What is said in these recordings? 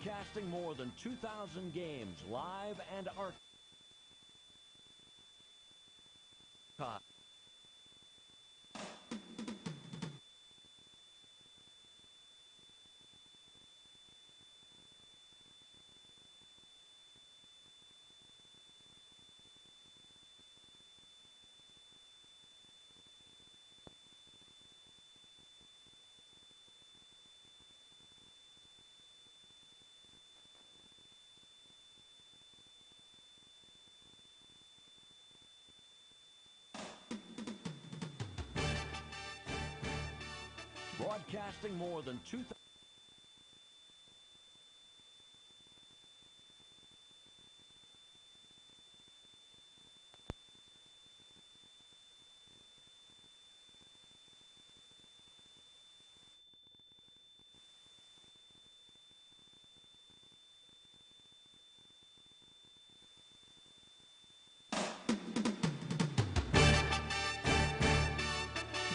Broadcasting more than 2,000 games live and archived. Broadcasting more than 2,000.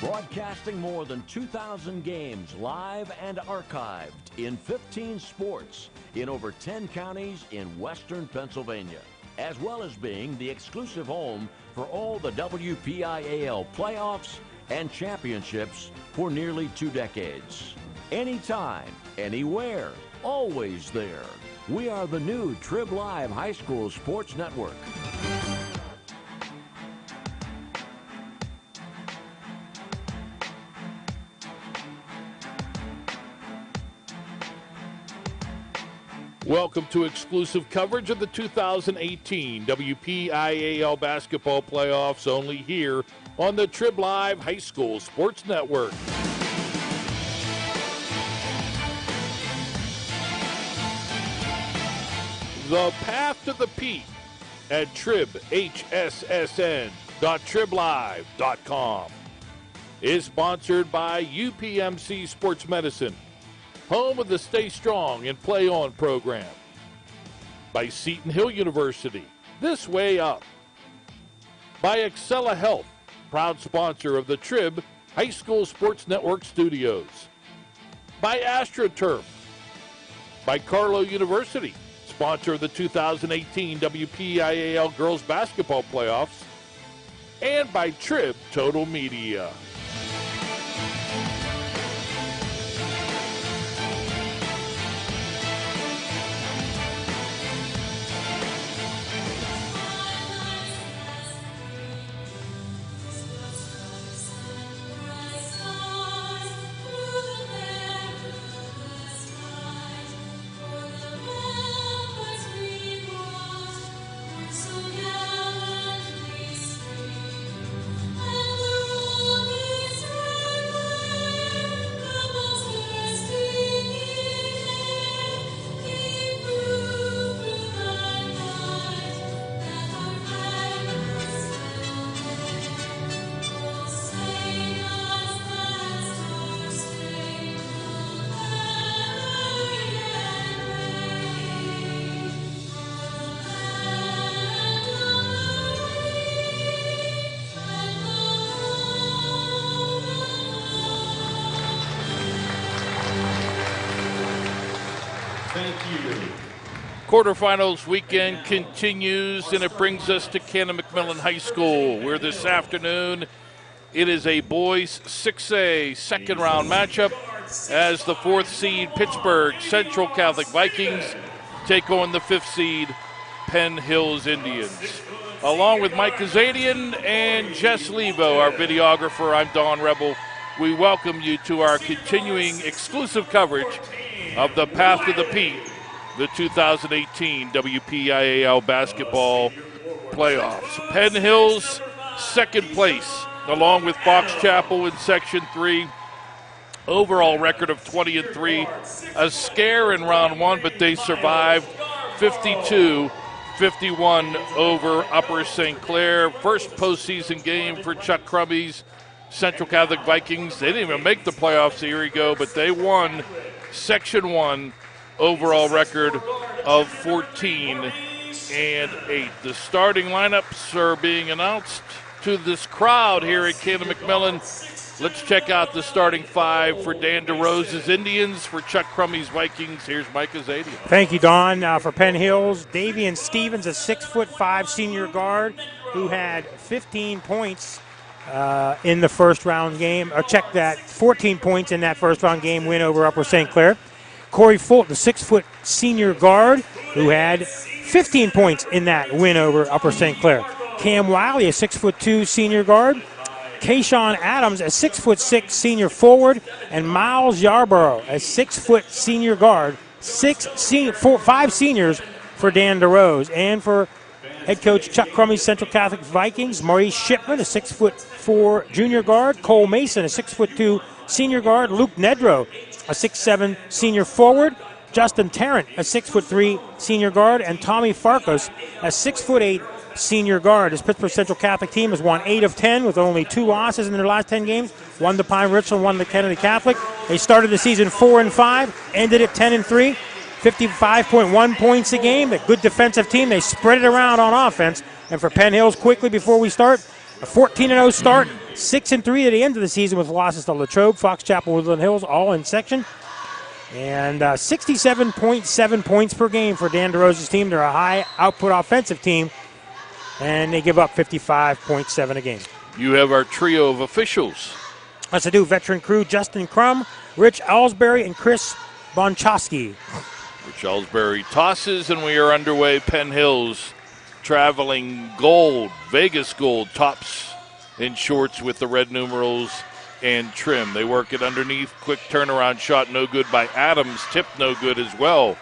Broadcasting more than 2,000 games live and archived in 15 sports in over 10 counties in western Pennsylvania, as well as being the exclusive home for all the WPIAL playoffs and championships for nearly 2 decades. Anytime, anywhere, always there. We are the new Trib Live High School Sports Network. Welcome to exclusive coverage of the 2018 WPIAL basketball playoffs, only here on the Trib Live High School Sports Network. The Path to the Peak at tribhssn.triblive.com is sponsored by UPMC Sports Medicine, home of the Stay Strong and Play On program. By Seton Hill University, This Way Up. By Excella Health, proud sponsor of the Trib High School Sports Network studios. By AstroTurf. By Carlow University, sponsor of the 2018 WPIAL Girls Basketball Playoffs. And by Trib Total Media. Quarterfinals weekend continues, and it brings us to Canon-McMillan High School, where this afternoon it is a boys 6A second-round matchup as the 4th seed Pittsburgh Central Catholic Vikings take on the 5th seed Penn Hills Indians. Along with Mike Azadian and Jess Levo, our videographer, I'm Don Rebel. We welcome you to our continuing exclusive coverage of the Path to the Peak, the 2018 WPIAL basketball playoffs. Penn Hills, second place, along with Fox Chapel in Section 3. Overall record of 20-3. A scare in round 1, but they survived 52-51 over Upper St. Clair. First postseason game for Chuck Crumby's Central Catholic Vikings. They didn't even make the playoffs a year ago, but they won Section 1. Overall record of 14-8. The starting lineups are being announced to this crowd here at Canon-McMillan. Let's check out the starting five for Dan DeRose's Indians. For Chuck Crummey's Vikings, here's Mike Azadian. Thank you, Don. For Penn Hills, Davian Stevens, a 6'5" senior guard who had 15 points in the first round game. 14 points in that first round game win over Upper St. Clair. Corey Fulton, a 6' senior guard who had 15 points in that win over Upper St. Clair. Cam Wiley, a 6'2" senior guard. Kayshawn Adams, a 6'6" senior forward. And Miles Yarborough, a 6' senior guard. 5 seniors for Dan DeRose. And for head coach Chuck Crummey's Central Catholic Vikings, Maurice Shipman, a 6'4" junior guard. Cole Mason, a 6'2" senior guard. Luke Nedrow, a 6'7" senior forward. Justin Tarrant, a 6'3" senior guard. And Tommy Farkas, a 6'8" senior guard. His Pittsburgh Central Catholic team has won 8 of 10 with only 2 losses in their last 10 games. 1 to Pine Richland, 1 to Kennedy Catholic. They started the season 4-5, ended at 10-3, 55.1 points a game. A good defensive team. They spread it around on offense. And for Penn Hills, quickly before we start, a 14-0 start, 6-3 at the end of the season with losses to Latrobe, Fox Chapel, Woodland Hills, all in section. And 67.7 points per game for Dan DeRose's team. They're a high output offensive team. And they give up 55.7 a game. You have our trio of officials. Let's do veteran crew: Justin Crum, Rich Ellsbury, and Chris Bonchowski. Rich Ellsbury tosses, and we are underway. Penn Hills traveling gold, Vegas gold, tops in shorts with the red numerals and trim. They work it underneath. Quick turnaround shot, no good by Adams. Tip, no good as well.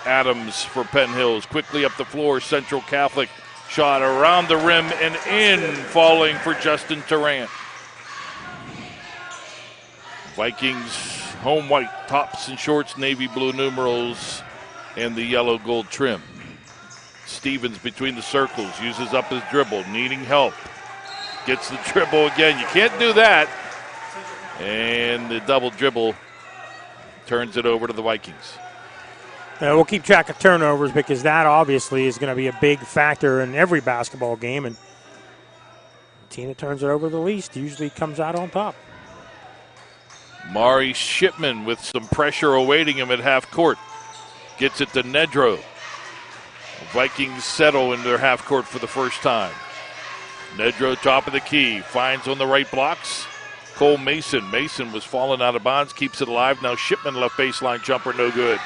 Adams for Penn Hills. Quickly up the floor, Central Catholic. Shot around the rim and in, falling for Justin Tarrant. Vikings home white, tops and shorts, navy blue numerals, and the yellow gold trim. Stevens between the circles, uses up his dribble, needing help. Gets the dribble again. You can't do that. And the double dribble turns it over to the Vikings. We'll keep track of turnovers because that obviously is going to be a big factor in every basketball game. And the team that turns it over the least usually comes out on top. Mari Shipman with some pressure awaiting him at half court. Gets it to Nedrow. The Vikings settle in their half court for the first time. Nedrow, top of the key, finds on the right blocks. Cole Mason. Mason was falling out of bounds, keeps it alive. Now Shipman, left baseline jumper, no good.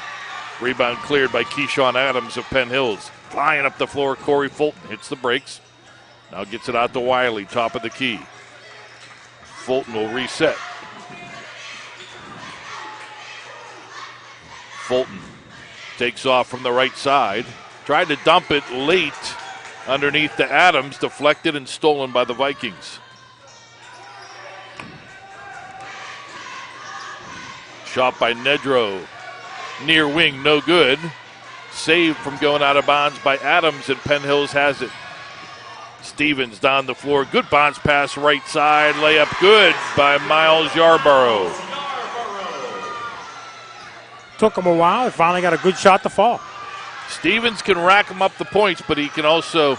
Rebound cleared by Keyshawn Adams of Penn Hills. Flying up the floor, Corey Fulton hits the brakes. Now gets it out to Wiley, top of the key. Fulton will reset. Fulton takes off from the right side. Tried to dump it late underneath to Adams, deflected and stolen by the Vikings. Shot by Nedrow. Near wing, no good. Saved from going out of bounds by Adams, and Penn Hills has it. Stevens down the floor. Good bounce pass right side. Layup good by Miles Yarborough. Took him a while. He finally got a good shot to fall. Stevens can rack him up the points, but he can also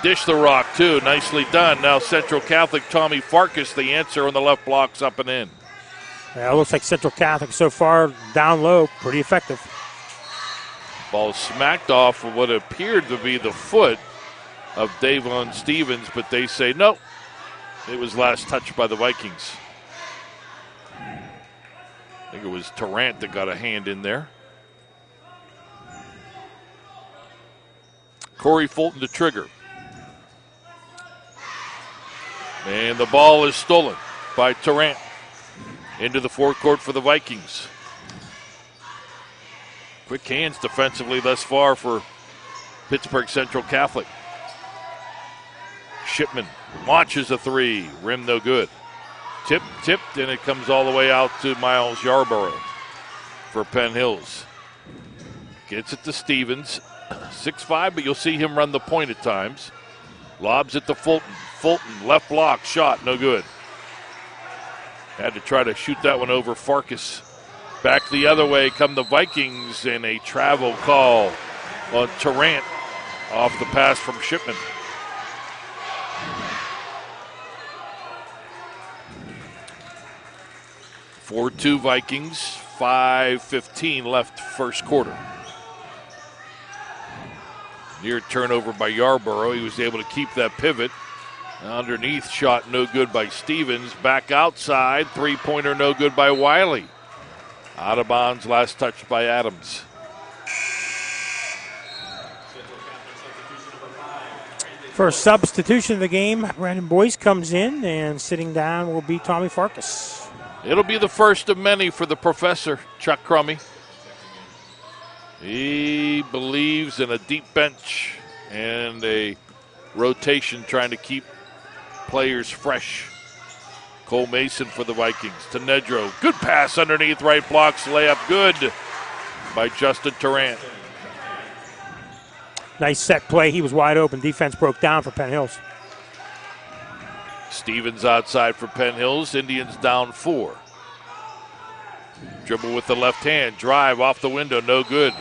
dish the rock too. Nicely done. Now Central Catholic, Tommy Farkas, the answer on the left blocks up and in. Yeah, it looks like Central Catholic so far down low, pretty effective. Ball smacked off of what appeared to be the foot of Davon Stevens, but they say no. It was last touched by the Vikings. I think it was Tarrant that got a hand in there. Corey Fulton to trigger. And the ball is stolen by Tarrant. Into the forecourt for the Vikings. Quick hands defensively thus far for Pittsburgh Central Catholic. Shipman launches a three. Rim no good. Tipped, and it comes all the way out to Miles Yarborough for Penn Hills. Gets it to Stevens. 6'5", but you'll see him run the point at times. Lobs it to Fulton. Fulton, left block, shot, no good. Had to try to shoot that one over Farkas. Back the other way come the Vikings, and a travel call on Tarrant off the pass from Shipman. 4-2 Vikings, 5:15 left first quarter. Near turnover by Yarborough. He was able to keep that pivot. Underneath shot no good by Stevens. Back outside, three-pointer no good by Wiley. Out of bounds, last touch by Adams. First substitution of the game, Brandon Boyce comes in, and sitting down will be Tommy Farkas. It'll be the first of many for the professor, Chuck Crummy. He believes in a deep bench and a rotation trying to keep players fresh. Cole Mason for the Vikings to Nedro. Good pass underneath, right blocks, layup good by Justin Tarrant. Nice set play. He was wide open. Defense broke down for Penn Hills. Stevens outside for Penn Hills. Indians down 4. Dribble with the left hand. Drive off the window. No good.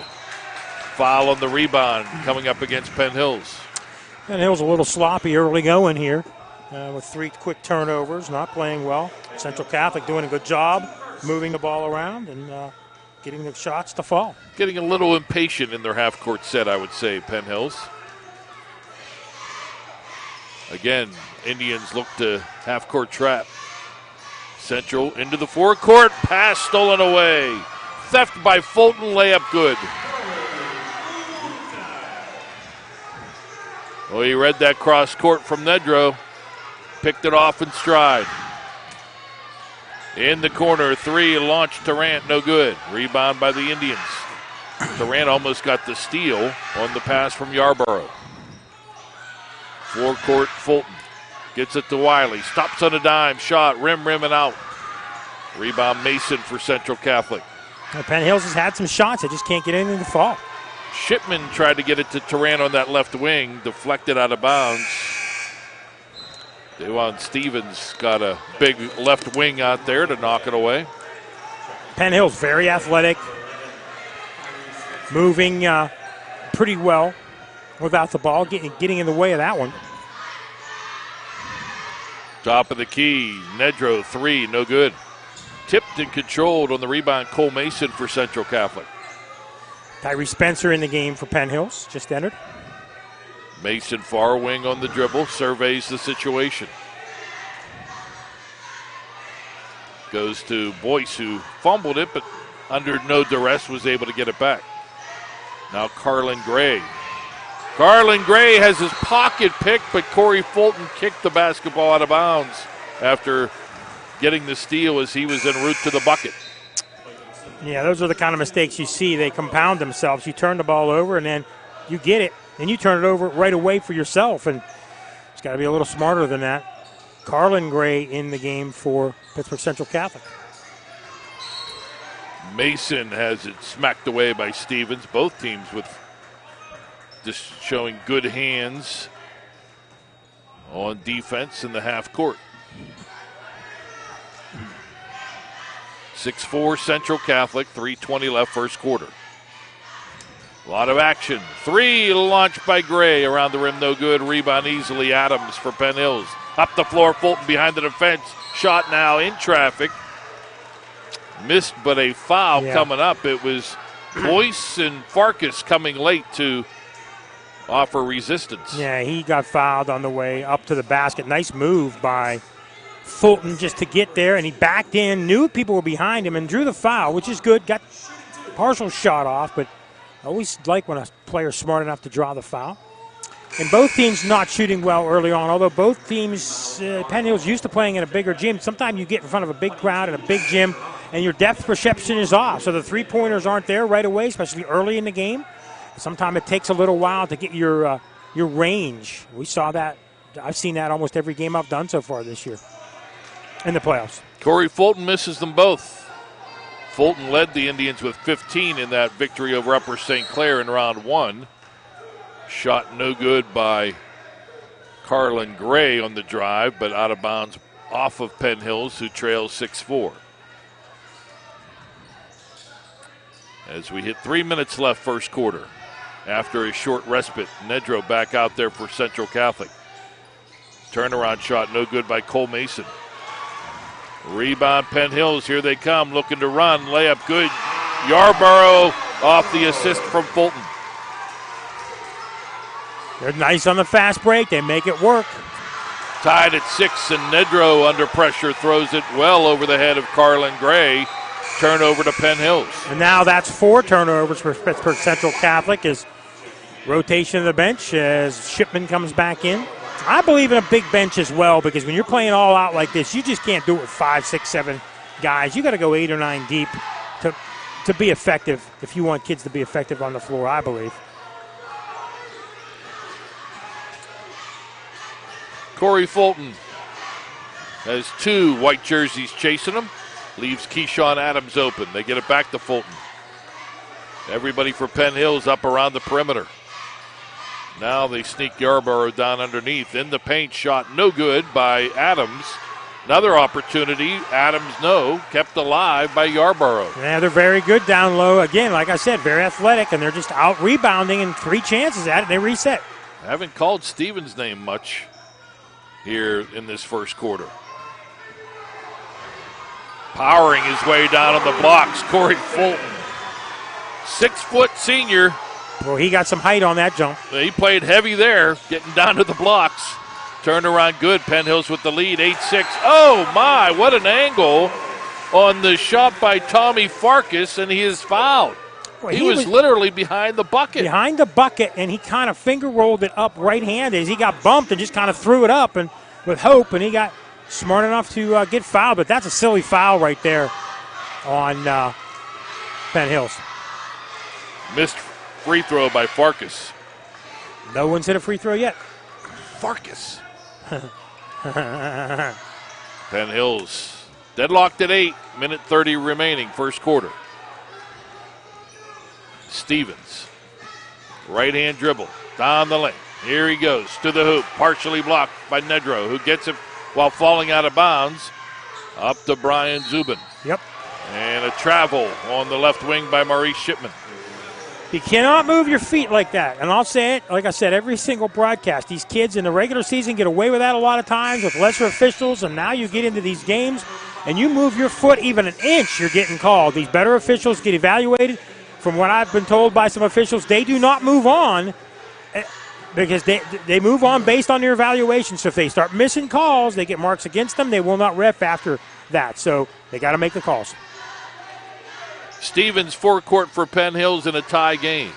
Foul on the rebound coming up against Penn Hills. Penn Hills a little sloppy early going here with 3 quick turnovers. Not playing well. Central Catholic doing a good job moving the ball around and getting the shots to fall. Getting a little impatient in their half-court set, I would say, Penn Hills. Again, Indians look to half-court trap. Central into the forecourt. Pass stolen away. Theft by Fulton. Layup good. Well, he read that cross court from Nedro. Picked it off in stride. In the corner, 3, launched Tarrant, no good. Rebound by the Indians. Tarrant almost got the steal on the pass from Yarborough. Forecourt, Fulton gets it to Wiley. Stops on a dime, shot, rim and out. Rebound Mason for Central Catholic. Well, Penn Hills has had some shots. They just can't get anything to fall. Shipman tried to get it to Tarrant on that left wing, deflected out of bounds. Dewan Stevens got a big left wing out there to knock it away. Penn Hills very athletic, moving pretty well without the ball, getting in the way of that one. Top of the key, Nedro 3, no good. Tipped and controlled on the rebound, Cole Mason for Central Catholic. Tyree Spencer in the game for Penn Hills, just entered. Mason far wing on the dribble, surveys the situation. Goes to Boyce, who fumbled it, but under no duress was able to get it back. Now Carlin Gray. Carlin Gray has his pocket picked, but Corey Fulton kicked the basketball out of bounds after getting the steal as he was en route to the bucket. Yeah, those are the kind of mistakes you see. They compound themselves. You turn the ball over, and then you get it, and you turn it over right away for yourself. And it's got to be a little smarter than that. Carlin Gray in the game for Pittsburgh Central Catholic. Mason has it smacked away by Stevens. Both teams with just showing good hands on defense in the half court. 6-4 Central Catholic, 3:20 left first quarter. A lot of action. 3 launched by Gray around the rim, no good. Rebound easily, Adams for Penn Hills. Up the floor, Fulton behind the defense. Shot now in traffic. Missed, but a foul coming up. It was Boyce and Farkas coming late to offer resistance. Yeah, he got fouled on the way up to the basket. Nice move by Fulton just to get there, and he backed in, knew people were behind him, and drew the foul, which is good. Got partial shot off, but I always like when a player's smart enough to draw the foul. And both teams not shooting well early on, although both teams, Penn Hills used to playing in a bigger gym. Sometimes you get in front of a big crowd in a big gym, and your depth perception is off. So the three-pointers aren't there right away, especially early in the game. Sometimes it takes a little while to get your range. We saw that. I've seen that almost every game I've done so far this year in the playoffs. Corey Fulton misses them both. Fulton led the Indians with 15 in that victory over Upper St. Clair in round 1. Shot no good by Carlin Gray on the drive, but out of bounds off of Penn Hills, who trails 6-4. As we hit 3 minutes left first quarter. After a short respite, Nedro back out there for Central Catholic. Turnaround shot no good by Cole Mason. Rebound, Penn Hills. Here they come, looking to run. Layup good. Yarborough off the assist from Fulton. They're nice on the fast break. They make it work. Tied at 6, and Nedrow under pressure throws it well over the head of Carlin Gray. Turnover to Penn Hills. And now that's 4 turnovers for Pittsburgh Central Catholic as rotation of the bench as Shipman comes back in. I believe in a big bench as well because when you're playing all out like this, you just can't do it with 5, 6, 7 guys. You got to go 8 or 9 deep to be effective if you want kids to be effective on the floor, I believe. Corey Fulton has 2 white jerseys chasing him. Leaves Keyshawn Adams open. They get it back to Fulton. Everybody for Penn Hills up around the perimeter. Now they sneak Yarborough down underneath. In the paint, shot no good by Adams. Another opportunity. Adams, no. Kept alive by Yarborough. Yeah, they're very good down low. Again, like I said, very athletic, and they're just out rebounding and 3 chances at it. They reset. I haven't called Stevens' name much here in this first quarter. Powering his way down on the blocks, Corey Fulton. 6-foot senior. Well, he got some height on that jump. He played heavy there, getting down to the blocks. Turned around good. Penn Hills with the lead, 8-6. Oh, my, what an angle on the shot by Tommy Farkas, and he is fouled. Well, he was literally behind the bucket. Behind the bucket, and he kind of finger rolled it up right-handed as he got bumped and just kind of threw it up and with hope, and he got smart enough to get fouled. But that's a silly foul right there on Penn Hills. Missed free throw by Farkas. No one's hit a free throw yet. Farkas. Penn Hills deadlocked at 8. Minute 30 remaining, first quarter. Stevens. Right-hand dribble. Down the lane. Here he goes to the hoop. Partially blocked by Nedrow, who gets it while falling out of bounds. Up to Brian Zubin. Yep. And a travel on the left wing by Maurice Shipman. You cannot move your feet like that. And I'll say it, like I said, every single broadcast. These kids in the regular season get away with that a lot of times with lesser officials, and now you get into these games, and you move your foot even an inch, you're getting called. These better officials get evaluated. From what I've been told by some officials, they do not move on because they move on based on their evaluation. So if they start missing calls, they get marks against them. They will not ref after that. So they got to make the calls. Stevens forecourt for Penn Hills in a tie game.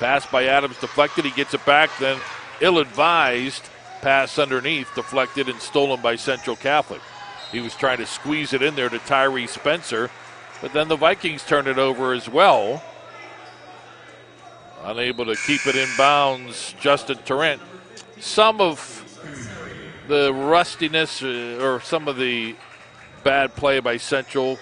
Pass by Adams deflected. He gets it back. Then ill-advised pass underneath, deflected and stolen by Central Catholic. He was trying to squeeze it in there to Tyree Spencer, but then the Vikings turned it over as well. Unable to keep it in bounds, Justin Tarrant. Some of the rustiness or some of the bad play by Central,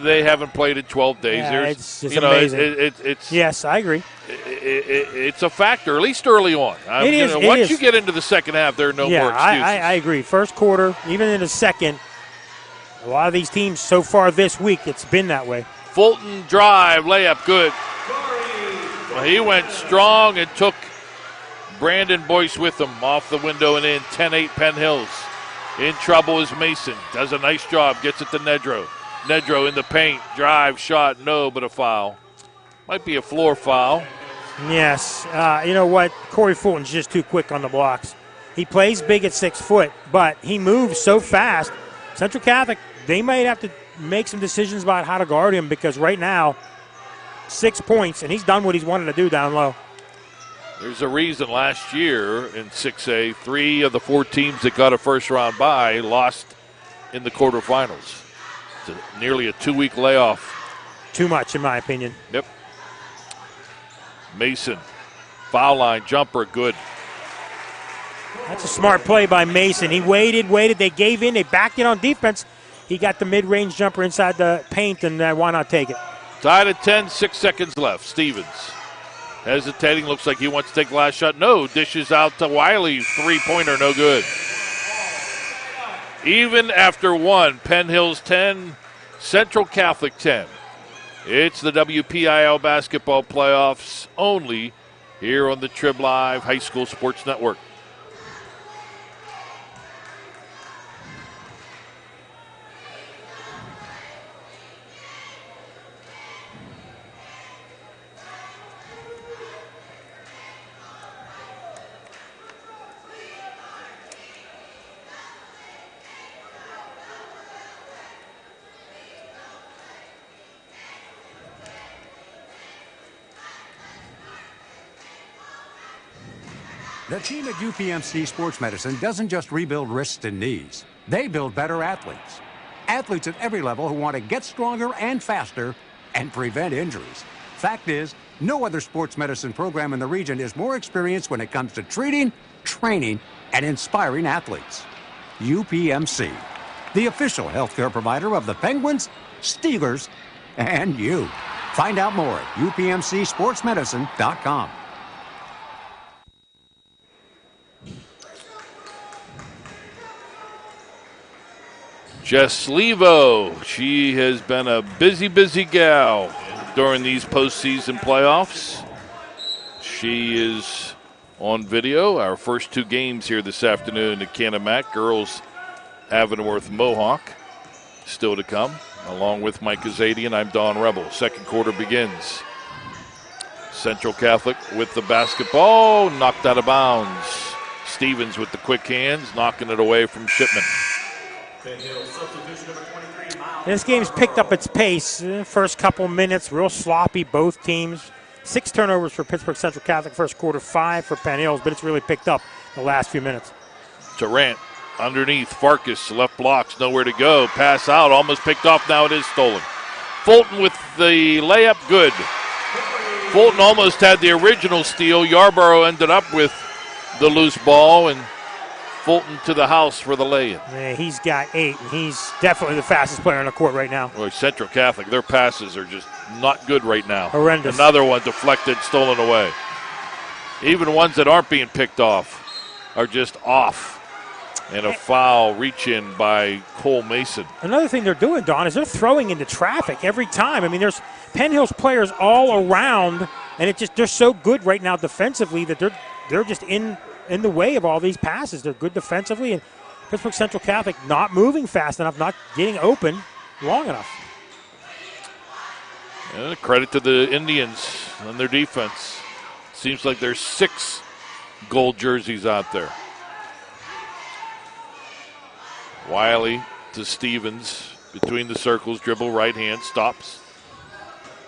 they haven't played in 12 days. Yeah, it's just amazing. It's yes, I agree. It's a factor, at least early on. Once you get into the second half, there are no more excuses. I agree. First quarter, even in the second, a lot of these teams so far this week, it's been that way. Fulton drive, layup, good. Well, he went strong and took Brandon Boyce with him off the window and in. 10-8 Penn Hills. In trouble is Mason. Does a nice job, gets it to Nedrow. Nedrow in the paint, drive, shot, no, but a foul. Might be a floor foul. Yes. You know what? Corey Fulton's just too quick on the blocks. He plays big at 6 foot, but he moves so fast. Central Catholic, they might have to make some decisions about how to guard him because right now, 6 points, and he's done what he's wanted to do down low. There's a reason last year in 6A, 3 of the 4 teams that got a first-round bye lost in the quarterfinals. It's nearly a 2-week layoff. Too much, in my opinion. Yep. Mason, foul line, jumper, good. That's a smart play by Mason. He waited. They gave in. They backed in on defense. He got the mid-range jumper inside the paint, and why not take it? Tied at 10, 6 seconds left. Stevens hesitating. Looks like he wants to take the last shot. No, dishes out to Wiley. Three-pointer, no good. Even after one, Penn Hills 10, Central Catholic 10. It's the WPIAL basketball playoffs only here on the Trib Live High School Sports Network. The team at UPMC Sports Medicine doesn't just rebuild wrists and knees. They build better athletes. Athletes at every level who want to get stronger and faster and prevent injuries. Fact is, no other sports medicine program in the region is more experienced when it comes to treating, training, and inspiring athletes. UPMC, the official healthcare provider of the Penguins, Steelers, and you. Find out more at upmcsportsmedicine.com. Jess Levo, she has been a busy gal during these postseason playoffs. She is on video. Our first two games here this afternoon at Canon-Mac, girls Avonworth Mohawk, still to come. Along with Mike Azadian, I'm Don Rebel. Second quarter begins. Central Catholic with the basketball, knocked out of bounds. Stevens with the quick hands, knocking it away from Shipman. This game's picked up its pace. First couple minutes, real sloppy, both teams. 6 turnovers for Pittsburgh Central Catholic first quarter, 5 for Penn Hills, but it's really picked up the last few minutes. Tarrant underneath, Farkas, left blocks, nowhere to go. Pass out, almost picked off, now it is stolen. Fulton with the layup, good. Fulton almost had the original steal. Yarborough ended up with the loose ball, and Fulton to the house for the lay-in. Yeah, he's got 8, and he's definitely the fastest player on the court right now. Well, Central Catholic, their passes are just not good right now. Horrendous. Another one deflected, stolen away. Even ones that aren't being picked off are just off. And a foul reach-in by Cole Mason. Another thing they're doing, Don, is they're throwing into traffic every time. I mean, there's Penn Hills players all around, and they're so good right now defensively that they're just in the way of all these passes. They're good defensively, and Pittsburgh Central Catholic not moving fast enough, not getting open long enough. And credit to the Indians and their defense. Seems like there's 6 gold jerseys out there. Wiley to Stevens, between the circles, dribble, right hand, stops.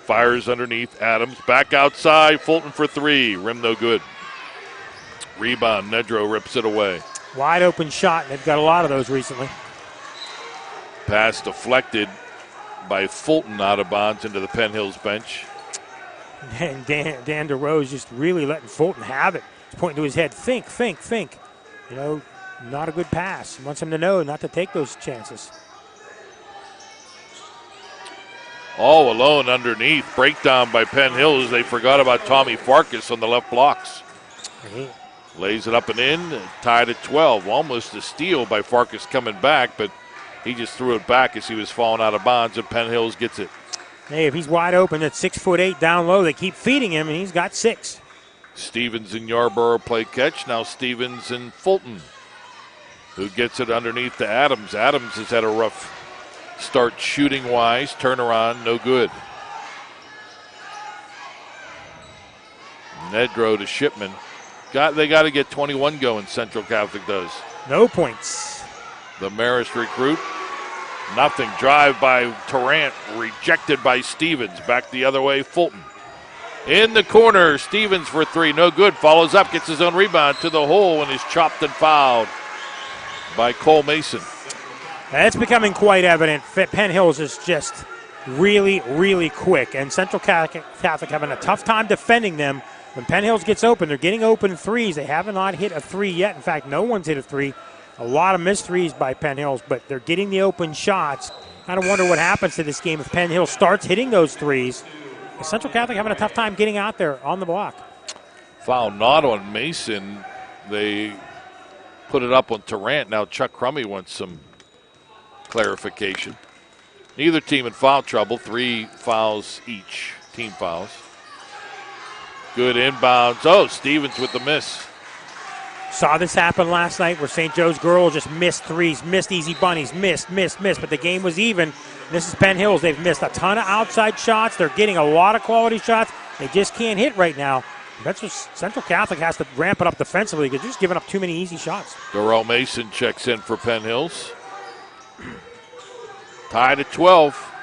Fires underneath, Adams, back outside, Fulton for 3, rim no good. Rebound, Nedro rips it away. Wide open shot, and they've got a lot of those recently. Pass deflected by Fulton out of bounds into the Penn Hills bench. And Dan DeRose just really letting Fulton have it. He's pointing to his head, think. You know, not a good pass. He wants him to know not to take those chances. All alone underneath. Breakdown by Penn Hills. They forgot about Tommy Farkas on the left blocks. Lays it up and in, tied at 12. Almost a steal by Farkas coming back, but he just threw it back as he was falling out of bounds, and Penn Hills gets it. Hey, if he's wide open at 6'8" down low, they keep feeding him, and he's got 6. Stevens and Yarborough play catch. Now Stevens and Fulton, who gets it underneath to Adams. Adams has had a rough start shooting-wise. Turnaround, no good. Nedro to Shipman. They got to get 21 going, Central Catholic does. No points. The Marist recruit. Nothing. Drive by Tarrant. Rejected by Stevens. Back the other way, Fulton. In the corner, Stevens for 3. No good. Follows up, gets his own rebound to the hole, and is chopped and fouled by Cole Mason. It's becoming quite evident. Penn Hills is just really, really quick, and Central Catholic having a tough time defending them. When Penn Hills gets open, they're getting open threes. They have not hit a 3 yet. In fact, no one's hit a 3. A lot of missed threes by Penn Hills, but they're getting the open shots. Kind of wonder what happens to this game if Penn Hills starts hitting those threes. Central Catholic having a tough time getting out there on the block. Foul not on Mason. They put it up on Tarrant. Now Chuck Crummy wants some clarification. Neither team in foul trouble. 3 fouls each. Team fouls. Good inbounds. Oh, Stevens with the miss. Saw this happen last night where St. Joe's girls just missed threes, missed easy bunnies, missed, but the game was even. This is Penn Hills. They've missed a ton of outside shots. They're getting a lot of quality shots. They just can't hit right now. That's what Central Catholic has to ramp it up defensively because they're just giving up too many easy shots. Darrell Mason checks in for Penn Hills. Tied at 12.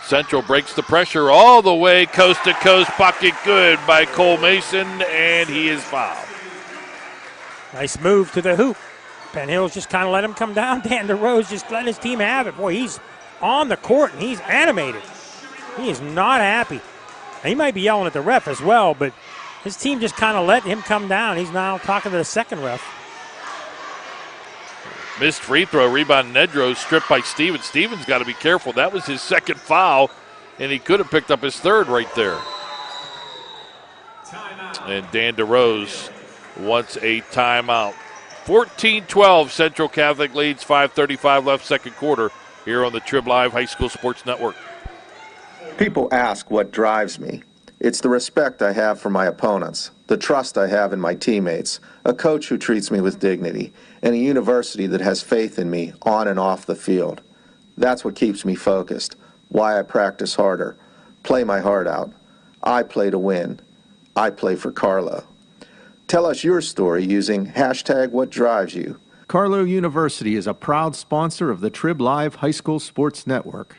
Central breaks the pressure all the way coast to coast. Bucket good by Cole Mason, and he is fouled. Nice move to the hoop. Penn Hills just kind of let him come down. Dan DeRose just let his team have it. Boy, he's on the court and he's animated. He is not happy. And he might be yelling at the ref as well, but his team just kind of let him come down. He's now talking to the second ref. Missed free throw, rebound Nedro, stripped by Stevens. Stevens got to be careful. That was his second foul, and he could have picked up his third right there. And Dan DeRose wants a timeout. 14-12, Central Catholic leads, 5:35 left, second quarter, here on the Trib Live High School Sports Network. People ask what drives me. It's the respect I have for my opponents, the trust I have in my teammates, a coach who treats me with dignity, and a university that has faith in me on and off the field. That's what keeps me focused, why I practice harder, play my heart out. I play to win. I play for Carlo. Tell us your story using #WhatDrivesYou. Carlo University is a proud sponsor of the Trib Live High School Sports Network.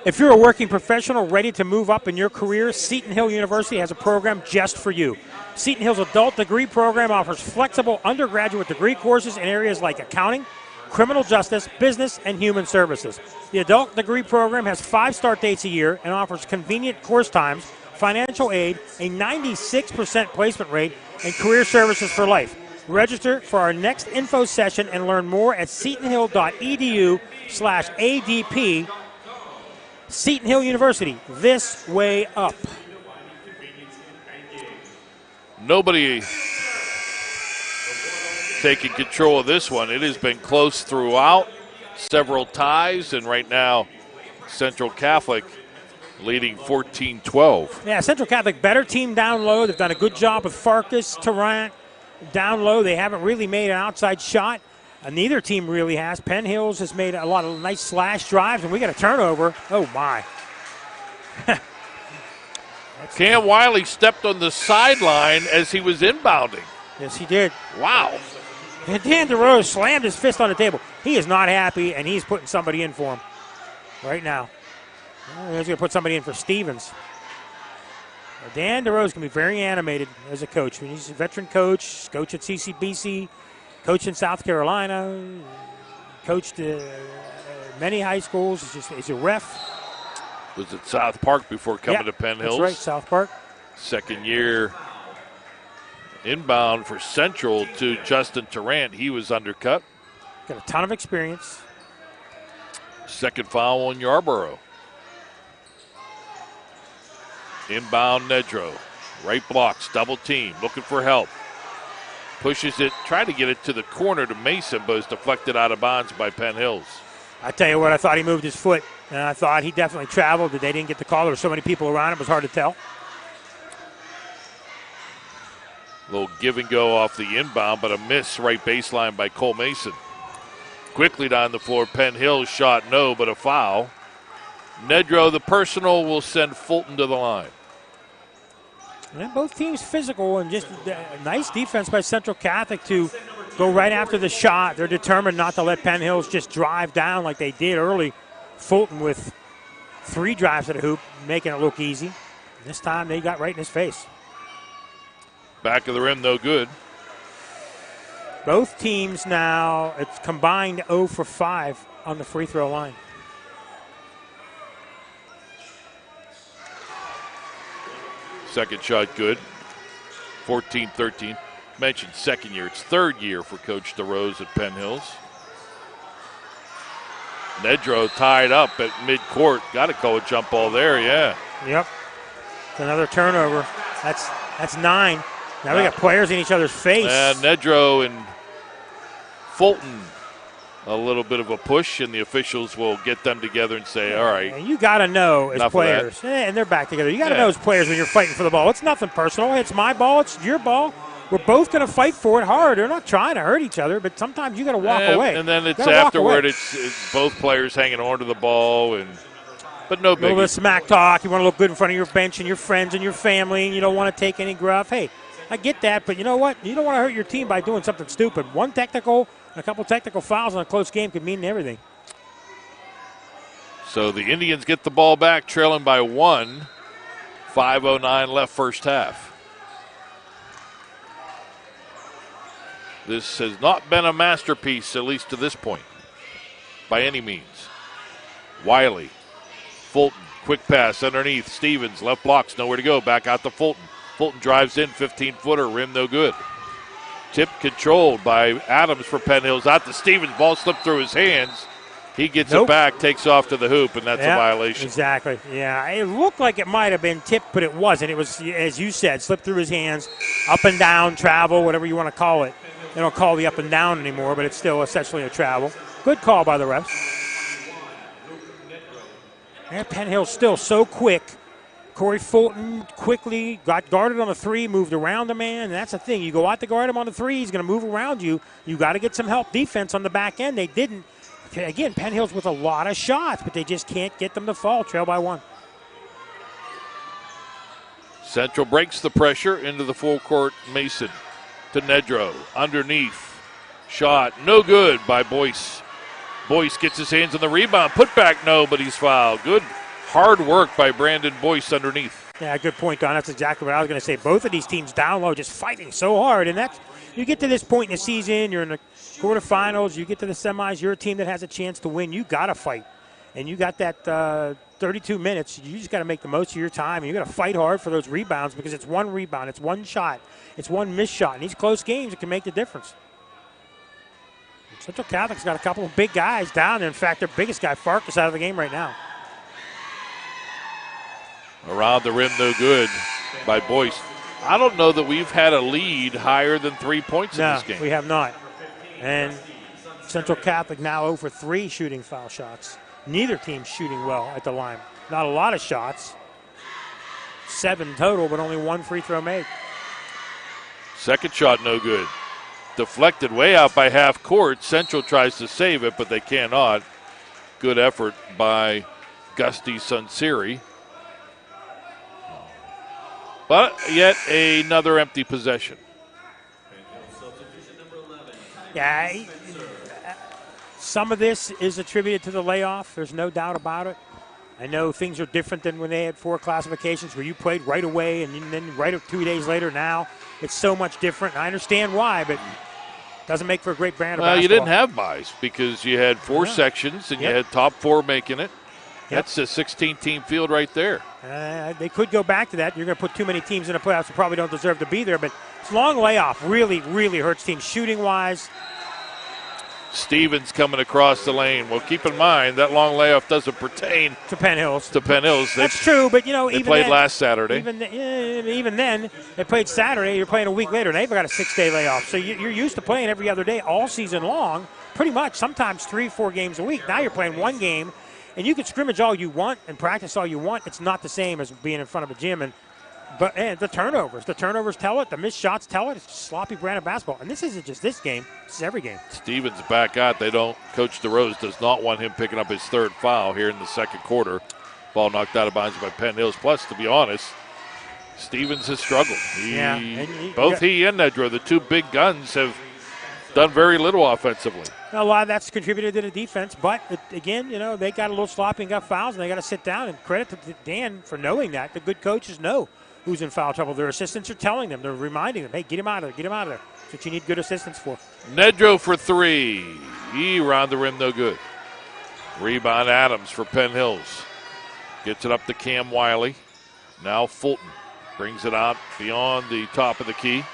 If you're a working professional ready to move up in your career, Seton Hill University has a program just for you. Seton Hill's adult degree program offers flexible undergraduate degree courses in areas like accounting, criminal justice, business, and human services. The adult degree program has 5 start dates a year and offers convenient course times, financial aid, a 96% placement rate, and career services for life. Register for our next info session and learn more at setonhill.edu/ADP. Seton Hill University, this way up. Nobody taking control of this one. It has been close throughout, several ties, and right now Central Catholic leading 14-12. Yeah, Central Catholic, better team down low. They've done a good job with Farkas, Tarrant. Down low, they haven't really made an outside shot. Neither team really has. Penn Hills has made a lot of nice slash drives, and we got a turnover. Oh, my. Cam Wiley stepped on the sideline as he was inbounding. Yes, he did. Wow. And Dan DeRose slammed his fist on the table. He is not happy, and he's putting somebody in for him right now. He's going to put somebody in for Stevens. Dan DeRose can be very animated as a coach. He's a veteran coach, coach at CCBC, coach in South Carolina, coached many high schools. He's a ref. Was at South Park before coming to Penn Hills. That's right, South Park. Second year inbound for Central to Justin Tarrant. He was undercut. Got a ton of experience. Second foul on Yarborough. Inbound Nedro. Right blocks, double team, looking for help. Pushes it, tried to get it to the corner to Mason, but it's deflected out of bounds by Penn Hills. I tell you what, I thought he moved his foot, and I thought he definitely traveled, but they didn't get the call. There were so many people around, it was hard to tell. A little give and go off the inbound, but a miss right baseline by Cole Mason. Quickly down the floor, Penn Hills shot no, but a foul. Nedro, the personal, will send Fulton to the line. And both teams physical, and just nice defense by Central Catholic to go right after the shot. They're determined not to let Penn Hills just drive down like they did early. Fulton with 3 drives at the hoop, making it look easy. This time they got right in his face. Back of the rim, no good. Both teams now, it's combined 0 for 5 on the free throw line. Second shot good. 14-13. Mentioned second year. It's third year for Coach DeRose at Penn Hills. Nedro tied up at midcourt. Got to call a jump ball there, yeah. Yep. It's another turnover. That's 9. Now we got players in each other's face. And Nedro and Fulton, a little bit of a push, and the officials will get them together and say, all right. And you got to know as players, and they're back together, you got to know as players when you're fighting for the ball. It's nothing personal. It's my ball. It's your ball. We're both going to fight for it hard. They're not trying to hurt each other, but sometimes you got to walk away. And then it's afterward, it's both players hanging on to the ball, but no biggie. A little bit of smack talk. You want to look good in front of your bench and your friends and your family, and you don't want to take any gruff. Hey, I get that, but you know what? You don't want to hurt your team by doing something stupid. One technical, a couple technical fouls in a close game could mean everything. So the Indians get the ball back, trailing by 1. 5:09 left first half. This has not been a masterpiece, at least to this point, by any means. Wiley, Fulton, quick pass underneath. Stevens, left blocks, nowhere to go. Back out to Fulton. Fulton drives in, 15-footer, rim no good. Tip controlled by Adams for Penn Hills. Out to Stevens, ball slipped through his hands. He gets it back, takes off to the hoop, and that's a violation. Exactly. Yeah, it looked like it might have been tipped, but it wasn't. It was, as you said, slipped through his hands, up and down, travel, whatever you want to call it. They don't call the up and down anymore, but it's still essentially a travel. Good call by the refs. And Penn Hill's still so quick. Corey Fulton quickly got guarded on the three, moved around the man. And that's the thing. You go out to guard him on the three, he's going to move around you. You got to get some help defense on the back end. They didn't. Again, Penn Hill's with a lot of shots, but they just can't get them to fall. Trail by one. Central breaks the pressure into the full court. Mason to Nedro. Underneath. Shot. No good by Boyce. Boyce gets his hands on the rebound. Put back, no, but he's fouled. Good hard work by Brandon Boyce underneath. Yeah, good point, Don. That's exactly what I was going to say. Both of these teams down low, just fighting so hard. And that's, you get to this point in the season, you're in the quarterfinals, you get to the semis, you're a team that has a chance to win. You got to fight. And you got that 32 minutes. You just got to make the most of your time. And you got to fight hard for those rebounds because it's one rebound, it's one shot, it's one missed shot. In these close games, it can make the difference. Central Catholic's got a couple of big guys down there. In fact, their biggest guy, Fark, is out of the game right now. Around the rim, no good by Boyce. I don't know that we've had a lead higher than 3 points in this game. No, we have not. And Central Catholic now 0 for 3 shooting foul shots. Neither team's shooting well at the line. Not a lot of shots. 7 total, but only 1 free throw made. Second shot, no good. Deflected way out by half court. Central tries to save it, but they cannot. Good effort by Gusty Sunseri. But yet another empty possession. Yeah, some of this is attributed to the layoff. There's no doubt about it. I know things are different than when they had 4 classifications where you played right away and then right 2 days later. Now it's so much different. I understand why, but it doesn't make for a great brand of basketball. You didn't have buys because you had 4 sections and you had top 4 making it. That's a 16-team field right there. They could go back to that. You're going to put too many teams in the playoffs who probably don't deserve to be there. But this long layoff really, really hurts teams shooting-wise. Stevens coming across the lane. Well, keep in mind that long layoff doesn't pertain to Penn Hills. That's true, but they even played then, last Saturday. Even then, they played Saturday. You're playing a week later, and they've got a 6-day layoff. So you're used to playing every other day all season long, pretty much. Sometimes 3-4 games a week. Now you're playing 1 game. And you can scrimmage all you want and practice all you want. It's not the same as being in front of a gym. But the turnovers tell it. The missed shots tell it. It's just sloppy brand of basketball. And this isn't just this game. This is every game. Stevens back out. Coach DeRose does not want him picking up his 3rd foul here in the second quarter. Ball knocked out of bounds by Penn Hills. Plus, to be honest, Stevens has struggled. He and Nedro, the 2 big guns, have done very little offensively. A lot of that's contributed to the defense, but again, they got a little sloppy and got fouls, and they got to sit down. And credit to Dan for knowing that. The good coaches know who's in foul trouble. Their assistants are telling them, they're reminding them, hey, get him out of there, get him out of there. That's what you need good assistants for. Nedro for 3. He around the rim, no good. Rebound Adams for Penn Hills. Gets it up to Cam Wiley. Now Fulton brings it out beyond the top of the key.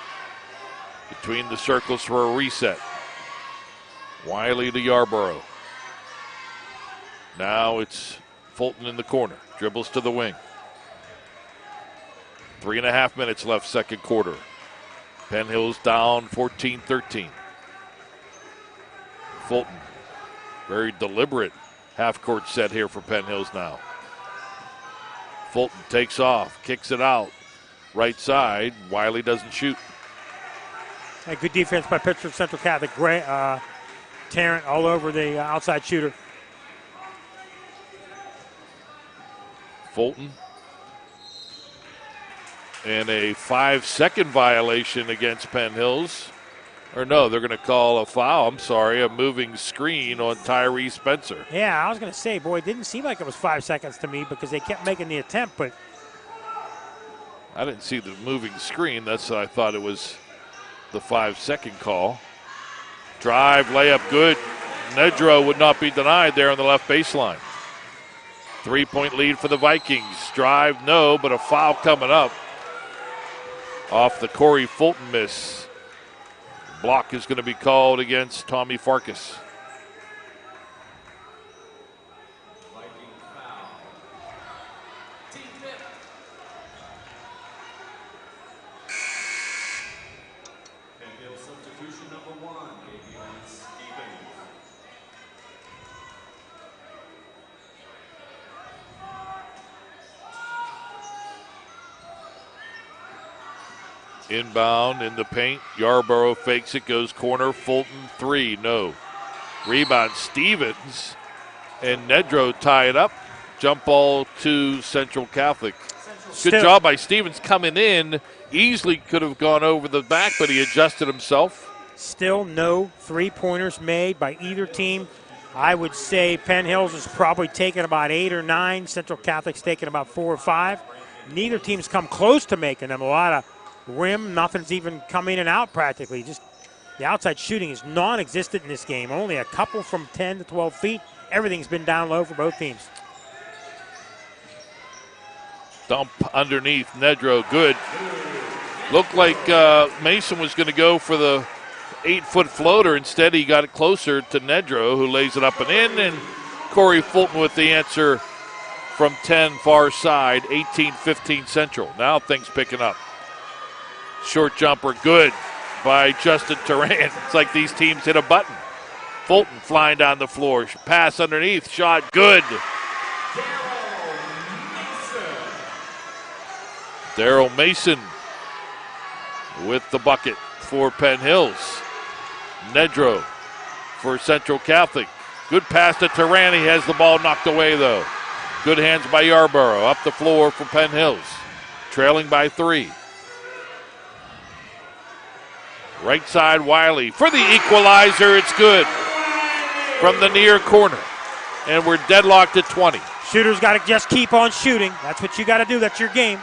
Between the circles for a reset. Wiley to Yarborough. Now it's Fulton in the corner. Dribbles to the wing. 3.5 minutes left, second quarter. Penn Hills down 14-13. Fulton, very deliberate half-court set here for Penn Hills now. Fulton takes off, kicks it out. Right side, Wiley doesn't shoot. Hey, good defense by Pittsburgh Central Catholic. Tarrant all over the outside shooter. Fulton. And a 5-second violation against Penn Hills. Or no, they're going to call a foul. I'm sorry, a moving screen on Tyree Spencer. Yeah, I was going to say, boy, it didn't seem like it was 5 seconds to me because they kept making the attempt, but I didn't see the moving screen. That's what I thought it was, the 5-second call. Drive, layup, good. Nedro would not be denied there on the left baseline. 3-point lead for the Vikings. Drive, no, but a foul coming up off the Corey Fulton miss. Block is going to be called against Tommy Farkas. Inbound in the paint. Yarborough fakes it, goes corner. Fulton, 3, no. Rebound, Stevens. And Nedro tie it up. Jump ball to Central Catholic. Good job by Stevens coming in. Easily could have gone over the back, but he adjusted himself. Still no three-pointers made by either team. I would say Penn Hills has probably taken about 8 or 9. Central Catholic's taken about 4 or 5. Neither team's come close to making them. A lot of rim, nothing's even come in and out practically. Just the outside shooting is non-existent in this game. Only a couple from 10 to 12 feet. Everything's been down low for both teams. Dump underneath, Nedro, good. Looked like Mason was going to go for the 8-foot floater. Instead, he got it closer to Nedro, who lays it up and in, and Corey Fulton with the answer from 10 far side, 18-15 Central. Now things picking up. Short jumper, good by Justin Turan. It's like these teams hit a button. Fulton flying down the floor. Pass underneath, shot, good. Daryl Mason with the bucket for Penn Hills. Nedro for Central Catholic. Good pass to Turan. He has the ball knocked away, though. Good hands by Yarborough. Up the floor for Penn Hills. Trailing by 3. Right side, Wiley for the equalizer. It's good from the near corner. And we're deadlocked at 20. Shooter's got to just keep on shooting. That's what you got to do. That's your game.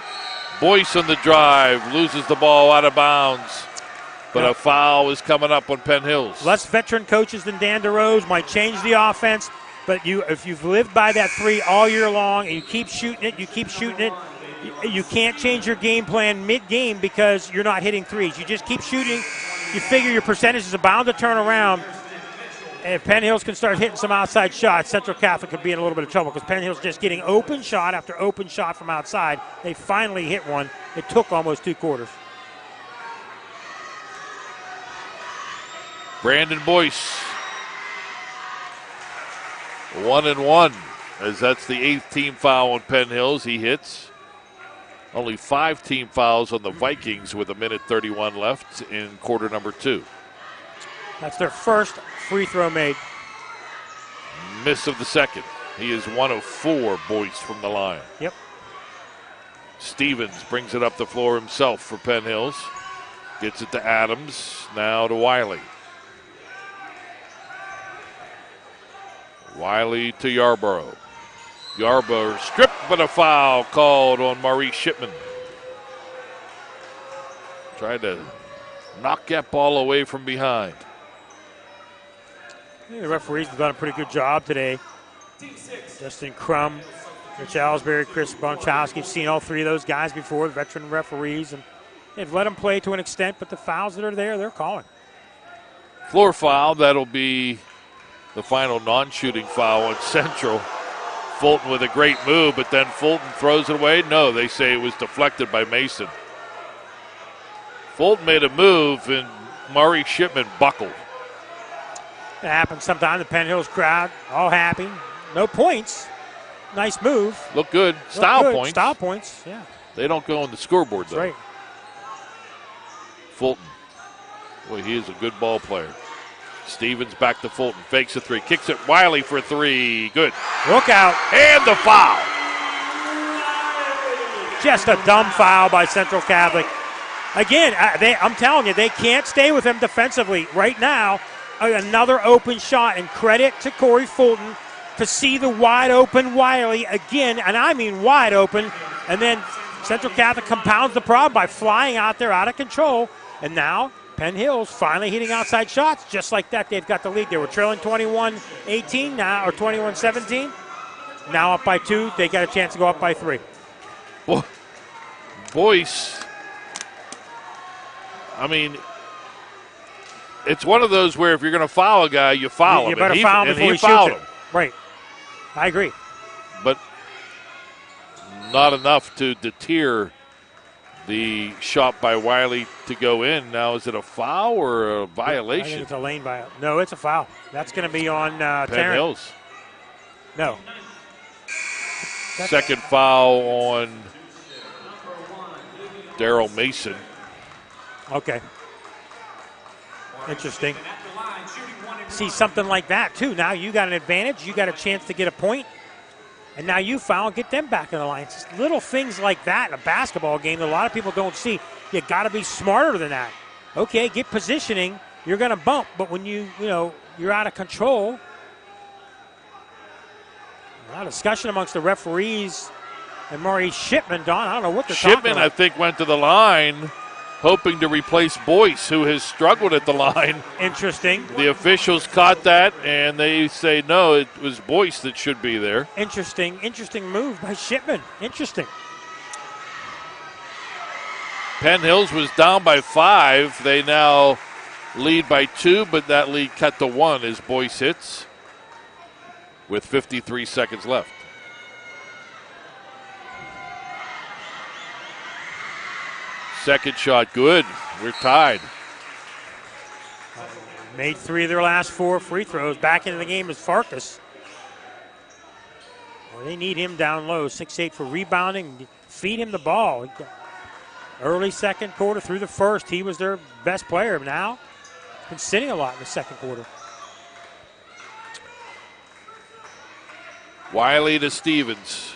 Boyce on the drive, loses the ball out of bounds. But a foul is coming up on Penn Hills. Less veteran coaches than Dan DeRose might change the offense, but if you've lived by that 3 all year long and you keep shooting it, you can't change your game plan mid-game because you're not hitting threes. You just keep shooting. You figure your percentages are bound to turn around. And if Penn Hills can start hitting some outside shots, Central Catholic could be in a little bit of trouble because Penn Hills just getting open shot after open shot from outside. They finally hit one. It took almost 2 quarters. Brandon Boyce, 1-1, as that's the 8th team foul on Penn Hills. He hits. Only 5 team fouls on the Vikings with 1:31 left in quarter number 2. That's their first free throw made. Miss of the second. He is 1 of 4, Boyce, from the line. Yep. Stevens brings it up the floor himself for Penn Hills. Gets it to Adams, now to Wiley. Wiley to Yarborough. Yarborough stripped, but a foul called on Maurice Shipman. Tried to knock that ball away from behind. The referees have done a pretty good job today. Justin Crum, Rich Ellsbury, Chris Bonchowski. You've seen all 3 of those guys before, the veteran referees, and they've let them play to an extent, but the fouls that are there, they're calling. Floor foul, that'll be the final non-shooting foul on Central. Fulton with a great move, but then Fulton throws it away. No, they say it was deflected by Mason. Fulton made a move, and Maurice Shipman buckled. It happens sometimes. The Penn Hills crowd, all happy. No points. Nice move. Look good. Style points. Style points, yeah. They don't go on the scoreboard, though. That's right. Fulton. Boy, he is a good ball player. Stevens back to Fulton. Fakes a 3. Kicks it. Wiley for 3. Good. Look out. And the foul. Just a dumb foul by Central Catholic. Again, I'm telling you, they can't stay with him defensively. Right now, another open shot, and credit to Corey Fulton to see the wide open Wiley again, and I mean wide open, and then Central Catholic compounds the problem by flying out there out of control, and now Penn Hills finally hitting outside shots. Just like that, they've got the lead. They were trailing 21-18 now, or 21-17. Now up by 2. They got a chance to go up by 3. Well, Boyce, I mean, it's one of those where if you're going to foul a guy, you foul him. You better foul him before he shoots it. Right. I agree. But not enough to deter the shot by Wiley to go in. Now, is it a foul or a violation? I think it's a lane violation. No, it's a foul. That's going to be on Penn Hills. No. Second foul on Daryl Mason. Okay. Interesting. See something like that, too. Now you got an advantage. You got a chance to get a point. And now you foul and get them back in the line. It's just little things like that in a basketball game that a lot of people don't see. You got to be smarter than that. Okay, get positioning. You're going to bump. But when you're out of control. A lot of discussion amongst the referees and Maurice Shipman. Don, I don't know what they're talking about. Shipman, I think, went to the line hoping to replace Boyce, who has struggled at the line. Interesting. The officials caught that, and they say, no, it was Boyce that should be there. Interesting move by Shipman. Interesting. Penn Hills was down by 5. They now lead by 2, but that lead cut to 1 as Boyce hits with 53 seconds left. Second shot, good. We're tied. Made 3 of their last 4 free throws. Back into the game is Farkas. Well, they need him down low. 6'8" for rebounding. Feed him the ball. Early second quarter through the first, he was their best player. Now, been sitting a lot in the second quarter. Wiley to Stevens.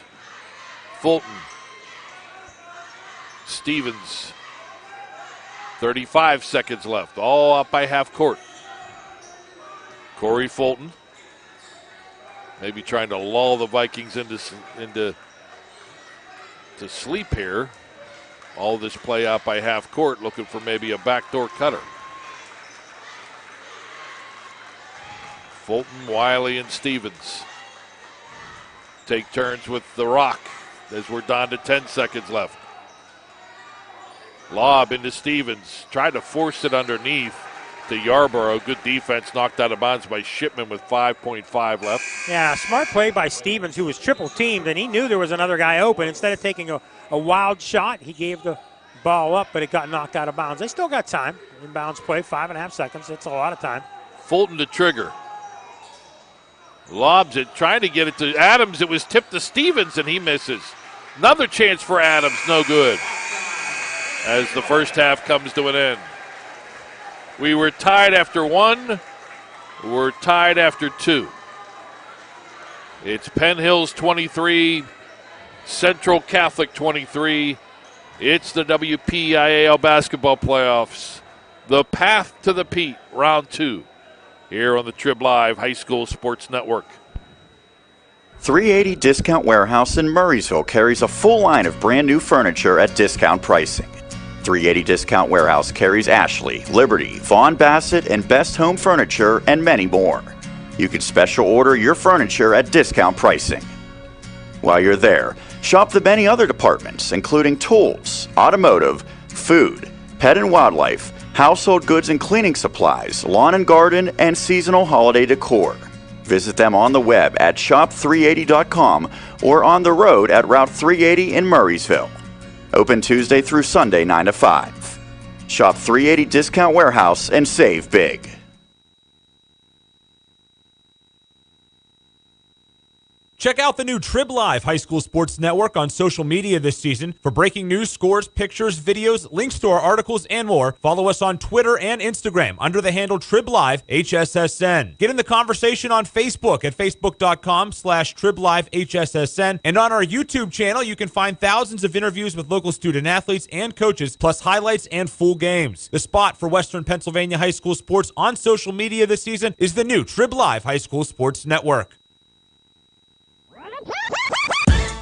Fulton. Stevens. 35 seconds left. All up by half court. Corey Fulton. Maybe trying to lull the Vikings into sleep here. All this play out by half court, looking for maybe a backdoor cutter. Fulton, Wiley, and Stevens take turns with the rock as we're down to 10 seconds left. Lob into Stevens. Tried to force it underneath to Yarborough. Good defense, knocked out of bounds by Shipman with 5.5 left. Yeah, smart play by Stevens, who was triple teamed, and he knew there was another guy open. Instead of taking a wild shot, he gave the ball up, but it got knocked out of bounds. They still got time. Inbounds play, 5.5 seconds. It's a lot of time. Fulton to trigger. Lobs it, trying to get it to Adams. It was tipped to Stevens, and he misses. Another chance for Adams, no good. As the first half comes to an end. We were tied after 1. We're tied after 2. It's Penn Hills 23, Central Catholic 23. It's the WPIAL basketball playoffs. The Path to the Pete, round 2. Here on the Trib Live High School Sports Network. 380 Discount Warehouse in Murraysville carries a full line of brand new furniture at discount pricing. 380 Discount Warehouse carries Ashley, Liberty, Vaughn Bassett, and Best Home Furniture, and many more. You can special order your furniture at discount pricing. While you're there, shop the many other departments, including tools, automotive, food, pet and wildlife, household goods and cleaning supplies, lawn and garden, and seasonal holiday decor. Visit them on the web at shop380.com or on the road at Route 380 in Murraysville. Open Tuesday through Sunday, 9 to 5. Shop 380 Discount Warehouse and save big. Check out the new Trib Live High School Sports Network on social media this season. For breaking news, scores, pictures, videos, links to our articles, and more, follow us on Twitter and Instagram under the handle Trib Live HSSN. Get in the conversation on Facebook at facebook.com/TribLiveHSSN. And on our YouTube channel, you can find thousands of interviews with local student athletes and coaches, plus highlights and full games. The spot for Western Pennsylvania high school sports on social media this season is the new Trib Live High School Sports Network.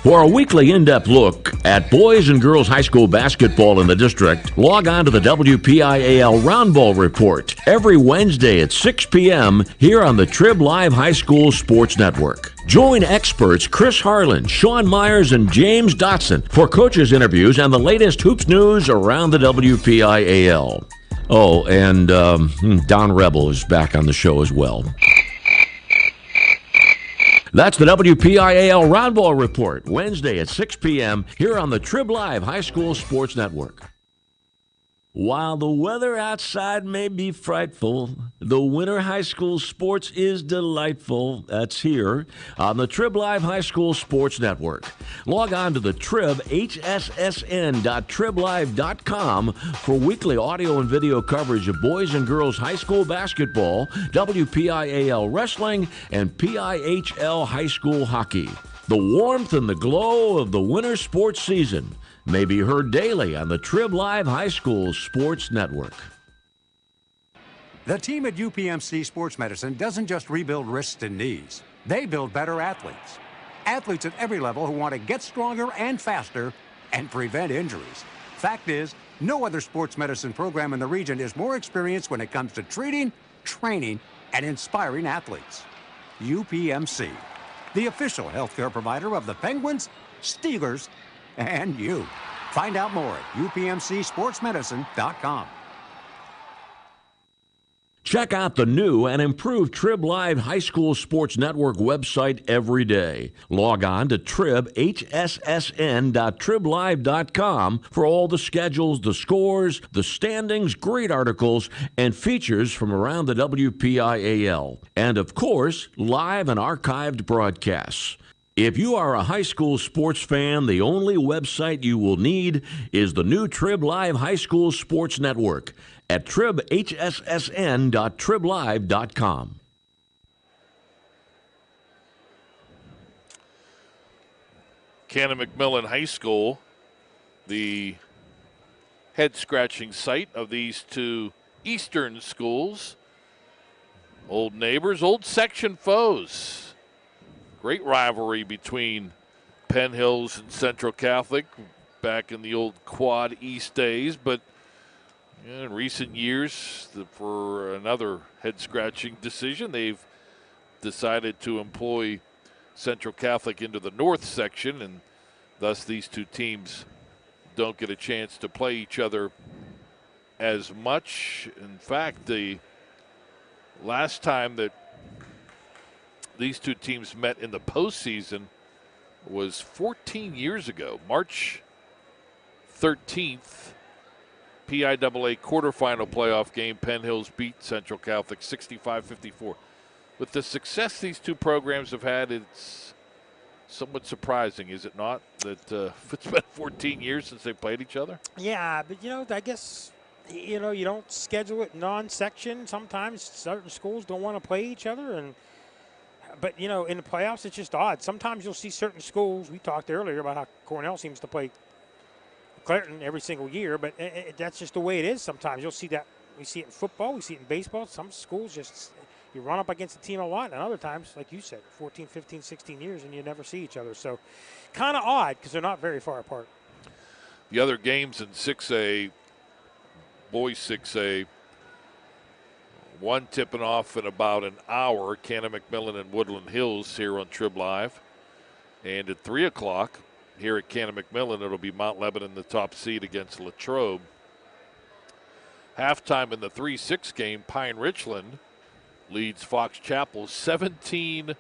For a weekly in-depth look at boys and girls high school basketball in the district, log on to the WPIAL Roundball Report every Wednesday at 6 p.m. here on the Trib Live High School Sports Network. Join experts Chris Harlan, Sean Myers, and James Dotson for coaches' interviews and the latest hoops news around the WPIAL. Oh, and Don Rebel is back on the show as well. That's the WPIAL Roundball Report, Wednesday at 6 p.m. here on the Trib Live High School Sports Network. While the weather outside may be frightful, the winter high school sports is delightful. That's here on the Trib Live High School Sports Network. Log on to the Trib, hssn.triblive.com for weekly audio and video coverage of boys and girls high school basketball, WPIAL wrestling, and PIHL high school hockey. The warmth and the glow of the winter sports season may be heard daily on the Trib Live High School Sports Network. The team at UPMC Sports Medicine doesn't just rebuild wrists and knees. They build better athletes. Athletes at every level who want to get stronger and faster and prevent injuries. Fact is, no other sports medicine program in the region is more experienced when it comes to treating, training, and inspiring athletes. UPMC, the official healthcare provider of the Penguins, Steelers, and you. Find out more at upmcsportsmedicine.com. Check out the new and improved Trib Live High School Sports Network website every day. Log on to Trib, hssn.triblive.com for all the schedules, the scores, the standings, great articles, and features from around the WPIAL. And, of course, live and archived broadcasts. If you are a high school sports fan, the only website you will need is the new Trib Live High School Sports Network at tribhssn.triblive.com. Canon-McMillan High School, the head-scratching site of these two eastern schools. Old neighbors, old section foes. Great rivalry between Penn Hills and Central Catholic back in the old Quad East days, but in recent years, for another head-scratching decision, they've decided to employ Central Catholic into the north section, and thus these two teams don't get a chance to play each other as much. In fact, the last time that these two teams met in the postseason was 14 years ago, March 13th, PIAA quarterfinal playoff game. Penn Hills beat Central Catholic 65-54. With the success these two programs have had, it's somewhat surprising, is it not, that it's been 14 years since they played each other? Yeah, but, I guess, you don't schedule it non-section. Sometimes certain schools don't want to play each other, but, in the playoffs, it's just odd. Sometimes you'll see certain schools. We talked earlier about how Cornell seems to play Clayton every single year, but that's just the way it is sometimes. You'll see that. We see it in football. We see it in baseball. Some schools just, you run up against a team a lot, and other times, like you said, 14, 15, 16 years, and you never see each other. So kind of odd because they're not very far apart. The other games in 6A, boys 6A, one tipping off in about an hour, Canon-McMillan and Woodland Hills here on Trib Live. And at 3 o'clock here at Canon-McMillan, it'll be Mount Lebanon, the top seed, against Latrobe. Halftime in the 3-6 game, Pine Richland leads Fox Chapel 17-13.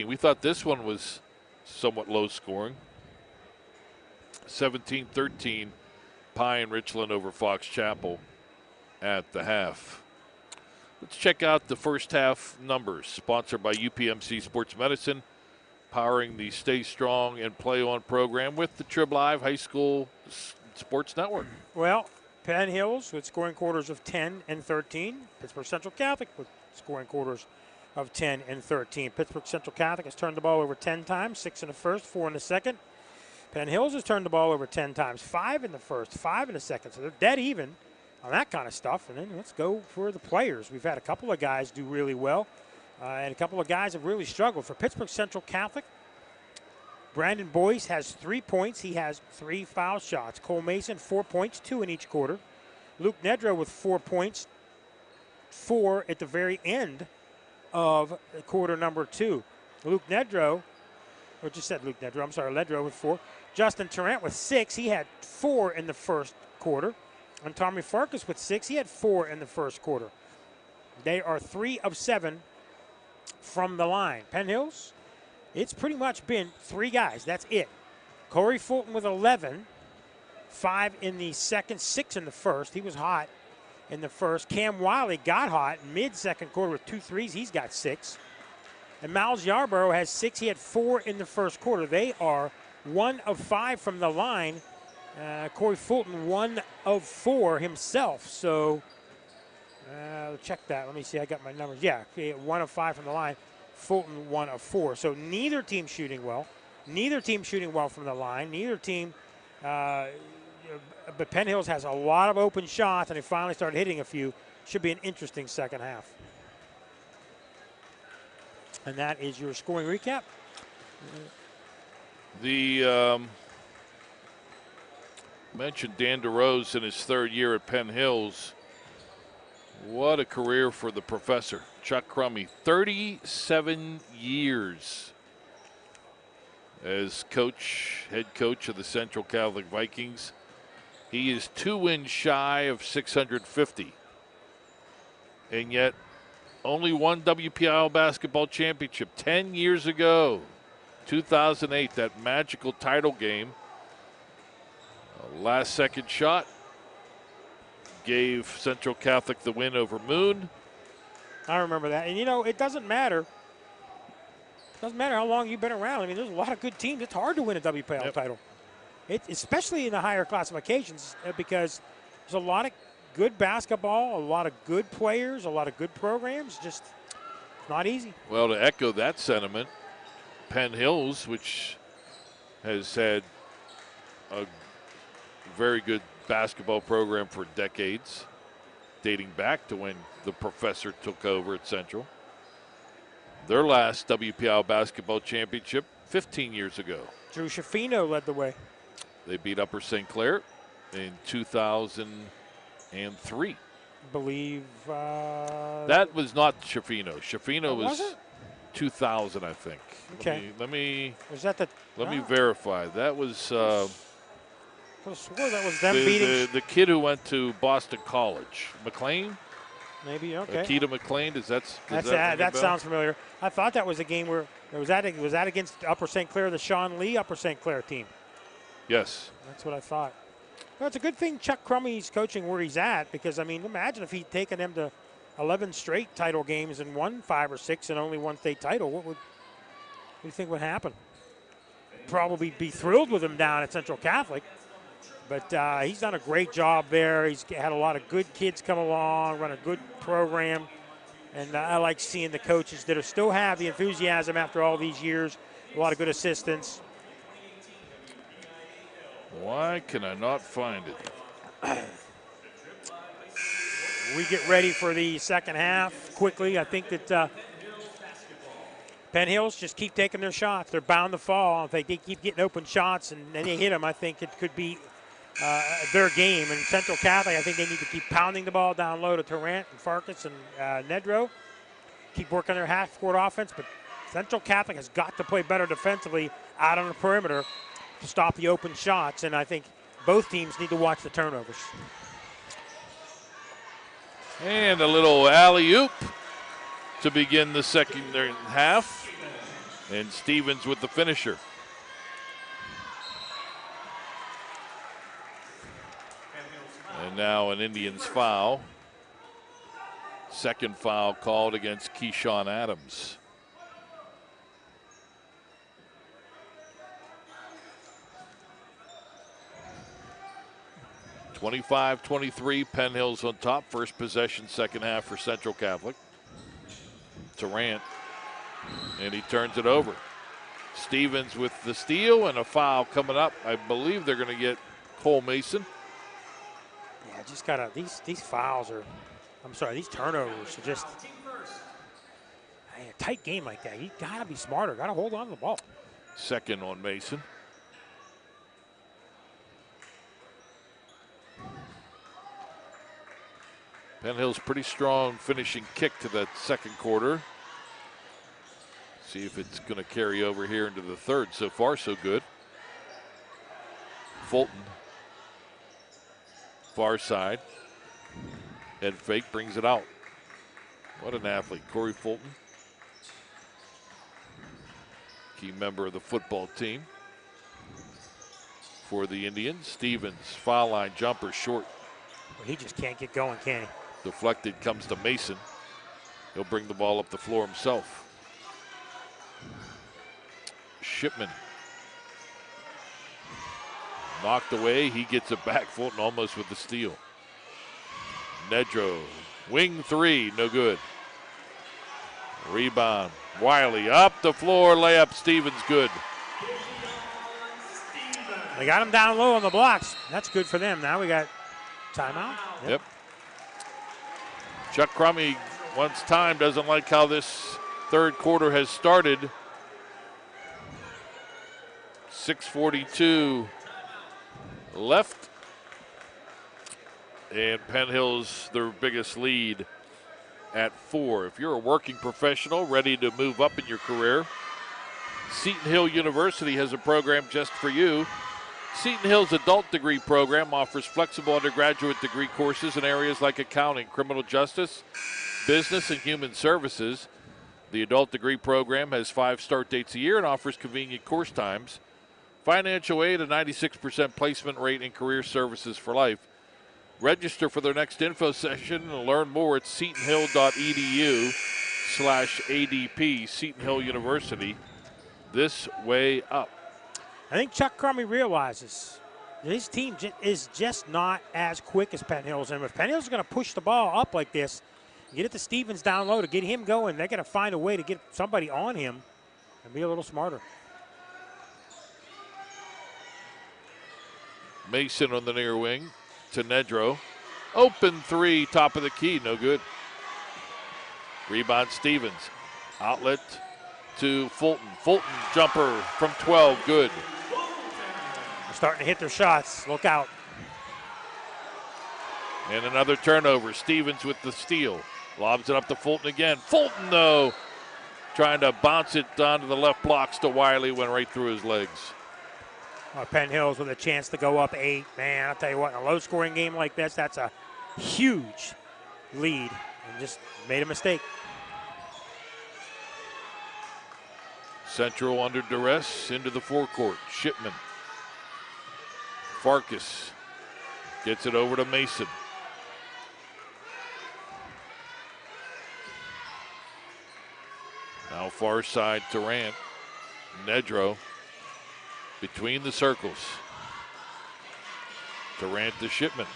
We thought this one was somewhat low scoring. 17-13, Pine Richland over Fox Chapel at the half. Let's check out the first half numbers, sponsored by UPMC Sports Medicine, powering the Stay Strong and Play On program with the Trib Live High School Sports Network. Well, Penn Hills with scoring quarters of 10 and 13. Pittsburgh Central Catholic with scoring quarters of 10 and 13. Pittsburgh Central Catholic has turned the ball over 10 times, 6 in the first, 4 in the second. Penn Hills has turned the ball over 10 times, 5 in the first, 5 in the second. So they're dead even on that kind of stuff. And then let's go for the players. We've had a couple of guys do really well, and a couple of guys have really struggled. For Pittsburgh Central Catholic, Brandon Boyce has 3 points. He has 3 foul shots. Cole Mason, 4 points, 2 in each quarter. Luke Nedrow with 4 points, 4 at the very end of quarter number 2. Luke Nedrow, or just said Luke Nedrow, I'm sorry, Ledrow with 4. Justin Tarrant with 6. He had 4 in the first quarter. And Tommy Farkas with 6. He had 4 in the first quarter. They are 3 of 7 from the line. Penn Hills, it's pretty much been 3 guys. That's it. Corey Fulton with 11. 5 in the second, 6 in the first. He was hot in the first. Cam Wiley got hot mid-second quarter with 2 threes. He's got 6. And Miles Yarborough has 6. He had 4 in the first quarter. They are 1 of 5 from the line. Corey Fulton 1 of 4 himself. So check that. Let me see. I got my numbers. Yeah, 1 of 5 from the line. Fulton 1 of 4. So neither team shooting well. Neither team shooting well from the line. Neither team. But Penn Hills has a lot of open shots, and they finally started hitting a few. Should be an interesting second half. And that is your scoring recap. The mentioned Dan DeRose in his 3rd year at Penn Hills. What a career for the professor, Chuck Crummey. 37 years as head coach of the Central Catholic Vikings. He is 2 wins shy of 650. And yet, only one WPIAL basketball championship 10 years ago, 2008, that magical title game. A last-second shot gave Central Catholic the win over Moon. I remember that. And, it doesn't matter. It doesn't matter how long you've been around. I mean, there's a lot of good teams. It's hard to win a WPIAL title, especially in the higher classifications, because there's a lot of good basketball, a lot of good players, a lot of good programs. Just not easy. Well, to echo that sentiment, Penn Hills, which has had a very good basketball program for decades, dating back to when the professor took over at Central. Their last WPIAL basketball championship 15 years ago. Drew Schifino led the way. They beat Upper St. Clair in 2003. Believe that was not Schifino. Schifino was 2000, I think. Okay. Let me verify. That was I swore that was them beating the kid who went to Boston College. McLean? Maybe, okay. Akita McLean, that sounds familiar. I thought that was a game where was that against Upper St. Clair, the Sean Lee Upper St. Clair team. Yes. That's what I thought. Well, it's a good thing Chuck Crummey's coaching where he's at, because, I mean, imagine if he'd taken them to 11 straight title games and won 5 or 6 and only one state title. What do you think would happen? Probably be thrilled with him down at Central Catholic. But he's done a great job there. He's had a lot of good kids come along, run a good program. And I like seeing the coaches that still have the enthusiasm after all these years. A lot of good assistants. Why can I not find it? We get ready for the second half quickly. I think that Penn Hills just keep taking their shots. They're bound to fall. If they keep getting open shots and they hit them, I think it could be their game. And Central Catholic, I think they need to keep pounding the ball down low to Tarrant and Farkas and Nedrow. Keep working their half-court offense, but Central Catholic has got to play better defensively out on the perimeter to stop the open shots, and I think both teams need to watch the turnovers. And a little alley-oop to begin the second half, and Stevens with the finisher. And now an Indians foul. Second foul called against Keyshawn Adams. (25-23), Penn Hills on top. First possession, second half for Central Catholic. Tarrant, and he turns it over. Stevens with the steal and a foul coming up. I believe they're going to get Cole Mason. Yeah, just gotta, these fouls are, these turnovers are just, a tight game like that, you gotta be smarter, gotta hold on to the ball. Second on Mason. Penn Hill's pretty strong finishing kick to that second quarter. See if it's going to carry over here into the third. So far, so good. Fulton, far side. Head fake brings it out. What an athlete, Corey Fulton. Key member of the football team for the Indians. Stevens, foul line jumper, short. Well, he just can't get going, can he? Deflected, comes to Mason. He'll bring the ball up the floor himself. Shipman. Knocked away, he gets it back. Fulton almost with the steal. Nedro, wing three, no good. Rebound, Wiley up the floor, layup, Stevens good. They got him down low on the blocks. That's good for them. Now we got timeout. Yep. Chuck Crummy, once time, doesn't like how this third quarter has started. 6:42 left. And Penn Hill's their biggest lead at 4. If you're a working professional ready to move up in your career, Seton Hill University has a program just for you. Seton Hill's adult degree program offers flexible undergraduate degree courses in areas like accounting, criminal justice, business, and human services. The adult degree program has 5 start dates a year and offers convenient course times, financial aid, a 96% placement rate, and career services for life. Register for their next info session and learn more at setonhill.edu/ADP. Seton Hill University, this way up. I think Chuck Crummy realizes his team is just not as quick as Penn Hill's. And if Penn Hill's going to push the ball up like this, get it to Stevens down low to get him going, they're going to find a way to get somebody on him and be a little smarter. Mason on the near wing to Nedro. Open three, top of the key, no good. Rebound Stevens. Outlet to Fulton. Fulton jumper from 12, good. They're starting to hit their shots. Look out. And another turnover. Stevens with the steal. Lobs it up to Fulton again. Fulton, though, trying to bounce it down to the left blocks to Wiley, went right through his legs. Penn Hills with a chance to go up 8. Man, I'll tell you what, in a low-scoring game like this, that's a huge lead. And just made a mistake. Central under duress into the forecourt. Shipman. Farkas gets it over to Mason. Now far side Durant. Nedro between the circles. Durant to Shipman.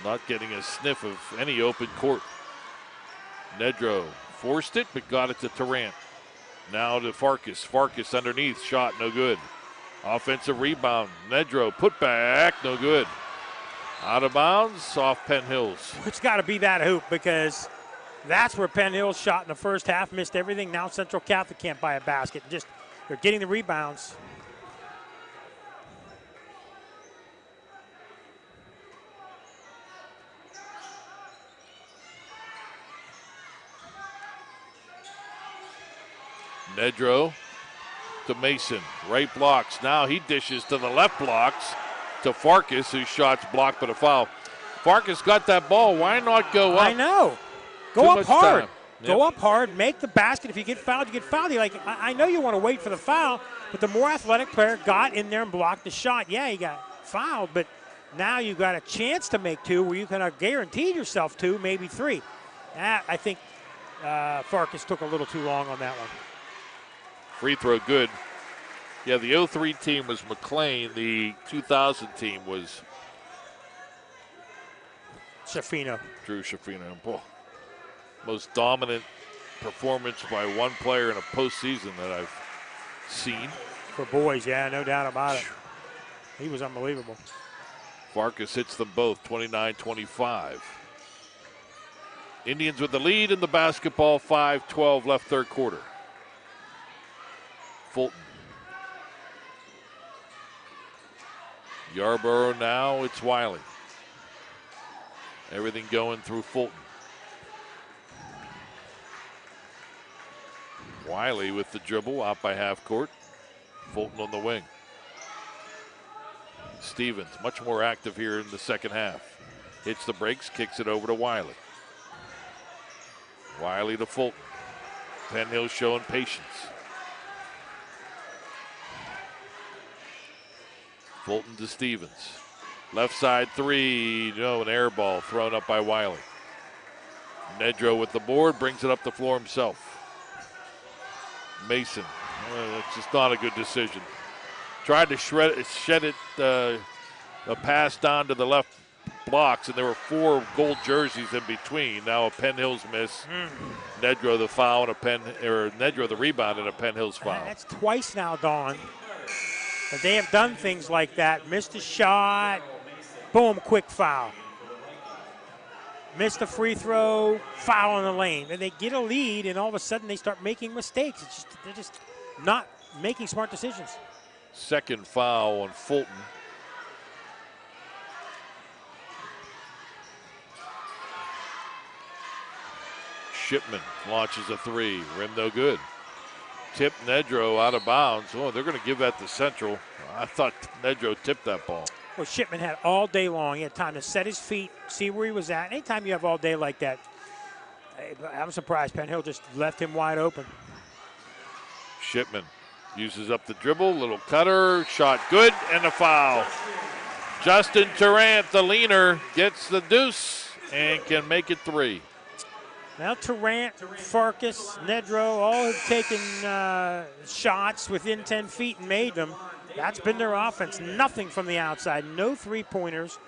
Not getting a sniff of any open court. Nedro forced it, but got it to Durant. Now to Farkas. Farkas underneath, shot no good. Offensive rebound. Nedro put back, no good. Out of bounds, off Penn Hills. It's got to be that hoop because that's where Penn Hills shot in the first half, missed everything. Now Central Catholic can't buy a basket. Just they're getting the rebounds. Nedro to Mason, right blocks. Now he dishes to the left blocks to Farkas, whose shot's blocked but a foul. Farkas got that ball. Why not go up? I know. Go up hard. Yep. Go up hard. Make the basket. If you get fouled, you get fouled. I know you want to wait for the foul, but the more athletic player got in there and blocked the shot. Yeah, he got fouled, but now you got a chance to make 2 where you can guarantee yourself 2, maybe 3. I think Farkas took a little too long on that one. Free throw good. Yeah, the 03 team was McLean. The 2000 team was Shafino. Drew Shafino. Boy, most dominant performance by one player in a postseason that I've seen. For boys, yeah, no doubt about it. He was unbelievable. Farkas hits them both, 29-25. Indians with the lead in the basketball, 5:12 left third quarter. Fulton. Yarborough now, it's Wiley. Everything going through Fulton. Wiley with the dribble out by half court. Fulton on the wing. Stevens, much more active here in the second half. Hits the brakes, kicks it over to Wiley. Wiley to Fulton. Penn Hill showing patience. Fulton to Stevens. Left side three, no, an air ball thrown up by Wiley. Nedro with the board, brings it up the floor himself. Mason, it's just not a good decision. Tried to shed it, a pass down to the left blocks, and there were 4 gold jerseys in between. Now a Penn Hills miss. Nedro the foul and Nedro the rebound and a Penn Hills foul. That's twice now, Dawn. But they have done things like that. Missed a shot, boom, quick foul. Missed a free throw, foul in the lane. And they get a lead, and all of a sudden they start making mistakes. They're just not making smart decisions. Second foul on Fulton. Shipman launches a three. Rim no good. Tip Nedro out of bounds. Oh, they're going to give that to Central. I thought Nedro tipped that ball. Well, Shipman had all day long. He had time to set his feet, see where he was at. Anytime you have all day like that, I'm surprised Penn Hill just left him wide open. Shipman uses up the dribble, little cutter, shot good, and a foul. Justin Tarrant, the leaner, gets the deuce and can make it 3. Now Tarrant, Farkas, Nedro, all have taken shots within 10 feet and made them. That's been their offense. Nothing from the outside, no three-pointers.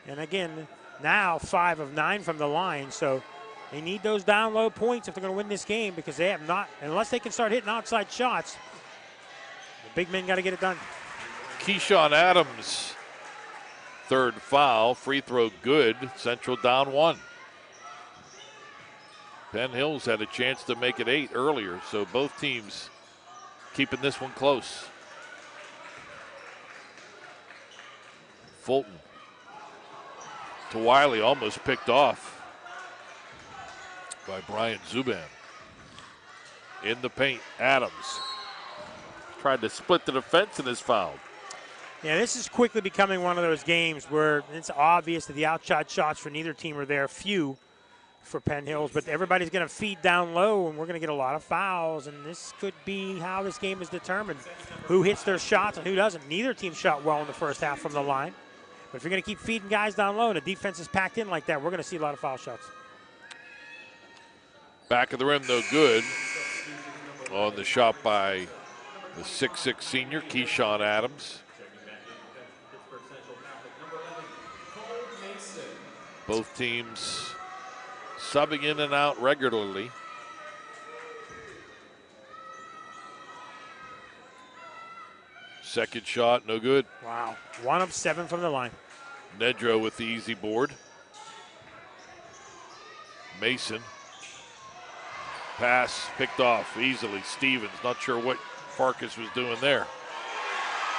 And again, now 5 of 9 from the line. So they need those down low points if they're going to win this game, because they have not, unless they can start hitting outside shots, the big men got to get it done. Keyshawn Adams, third foul, free throw good. Central down 1. Penn Hills had a chance to make it 8 earlier, so both teams keeping this one close. Fulton to Wiley, almost picked off by Bryant Zuban. In the paint, Adams tried to split the defense and is fouled. Yeah, this is quickly becoming one of those games where it's obvious that the outside shots for neither team are there. Few for Penn Hills, but everybody's going to feed down low, and we're going to get a lot of fouls, and this could be how this game is determined. Who hits their shots and who doesn't. Neither team shot well in the first half from the line. But if you're going to keep feeding guys down low and the defense is packed in like that, we're going to see a lot of foul shots. Back of the rim, no good. On the shot by the 6'6 senior, Keyshawn Adams. Both teams subbing in and out regularly. Second shot, no good. Wow. 1 of 7 from the line. Nedro with the easy board. Mason. Pass picked off easily. Stevens, not sure what Farkas was doing there.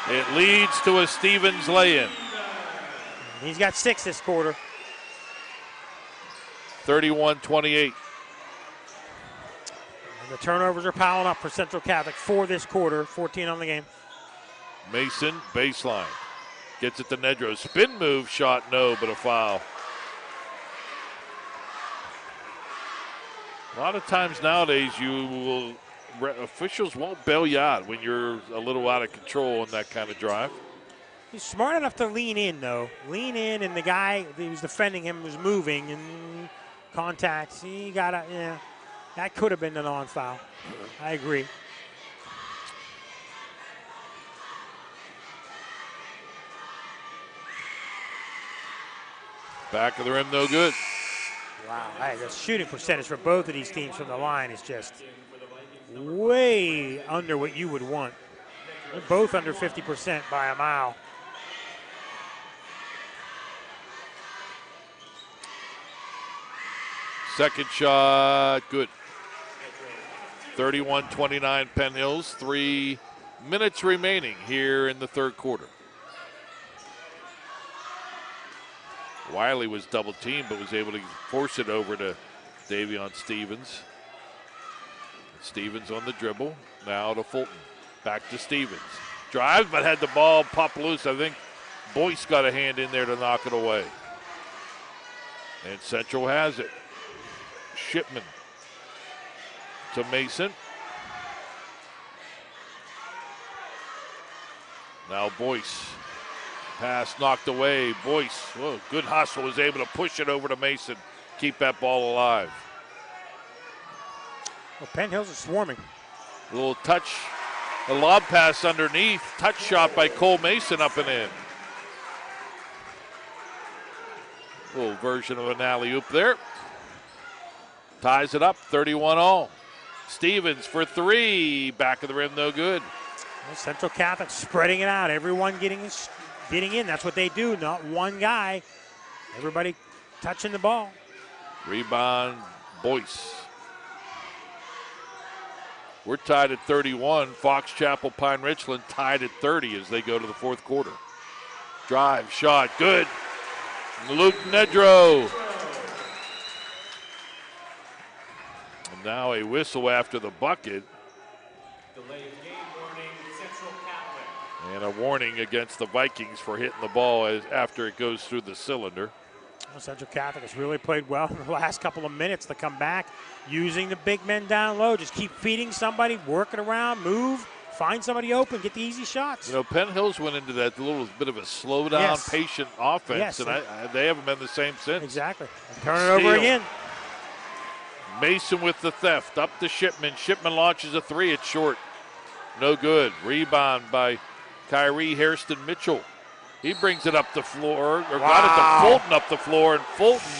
It leads to a Stevens lay-in. He's got 6 this quarter. 31-28. And the turnovers are piling up for Central Catholic for this quarter, 14 on the game. Mason, baseline. Gets it to Nedro. Spin move, shot no, but a foul. A lot of times nowadays officials won't bail you out when you're a little out of control on that kind of drive. He's smart enough to lean in, though. Lean in, and the guy who was defending him was moving, and contacts. He got a, yeah, that could have been a non-foul. I agree. Back of the rim, no good. Wow, the shooting percentage for both of these teams from the line is just way under what you would want. They're both under 50% by a mile. Second shot, good. 31-29 Penn Hills. 3 minutes remaining here in the third quarter. Wiley was double teamed, but was able to force it over to Davion Stevens. Stevens on the dribble. Now to Fulton. Back to Stevens. Drives, but had the ball pop loose. I think Boyce got a hand in there to knock it away. And Central has it. Shipman to Mason. Now Boyce. Pass knocked away. Boyce, good hustle, was able to push it over to Mason. Keep that ball alive. Well, Penn Hills is swarming. A little touch, a lob pass underneath. Touch shot by Cole Mason up and in. Little version of an alley-oop there. Ties it up, 31-all. Stevens for three. Back of the rim, no good. Well, Central Catholic spreading it out. Everyone getting in. That's what they do. Not one guy. Everybody touching the ball. Rebound, Boyce. We're tied at 31. Fox Chapel, Pine Richland tied at 30 as they go to the fourth quarter. Drive, shot, good. Luke Nedrow. And now a whistle after the bucket. Delay of game warning, Central Catholic. And a warning against the Vikings for hitting the ball after it goes through the cylinder. Well, Central Catholic has really played well in the last couple of minutes to come back, using the big men down low. Just keep feeding somebody, work it around, move, find somebody open, get the easy shots. You know, Penn Hills went into that little bit of a slow down, patient offense, and they haven't been the same since. Exactly. Turn it over again. Mason with the theft, up to Shipman. Shipman launches a three, it's short. No good. Rebound by Kyrie Hairston Mitchell. He brings it up the floor, or got it to Fulton up the floor, and Fulton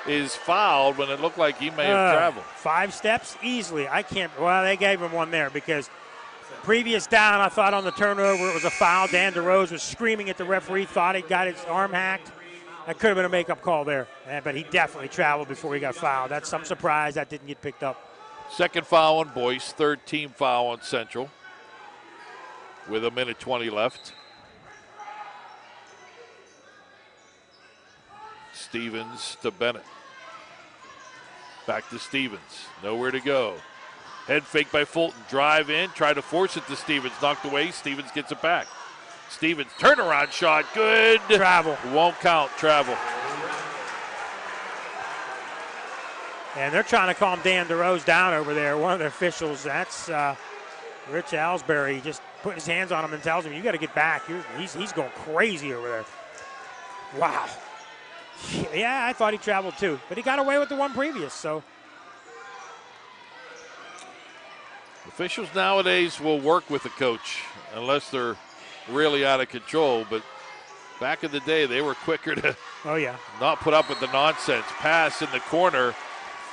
is fouled when it looked like he may have traveled. 5 steps easily. I can't, well, they gave him one there because previous down, I thought on the turnover it was a foul. Dan DeRose was screaming at the referee, thought he got his arm hacked. That could have been a makeup call there, but he definitely traveled before he got fouled. That's some surprise that didn't get picked up. Second foul on Boyce, third team foul on Central with 1:20 left. Stevens to Bennett. Back to Stevens. Nowhere to go. Head fake by Fulton. Drive in. Try to force it to Stevens. Knocked away. Stevens gets it back. Stevens turnaround shot. Good. Travel. Won't count. Travel. And they're trying to calm Dan DeRose down over there. One of the officials, that's Rich Ellsbury, just putting his hands on him and tells him, you got to get back. He's going crazy over there. Wow. Yeah, I thought he traveled too, but he got away with the one previous, so. Officials nowadays will work with the coach unless they're really out of control, but back in the day, they were quicker to not put up with the nonsense. Pass in the corner,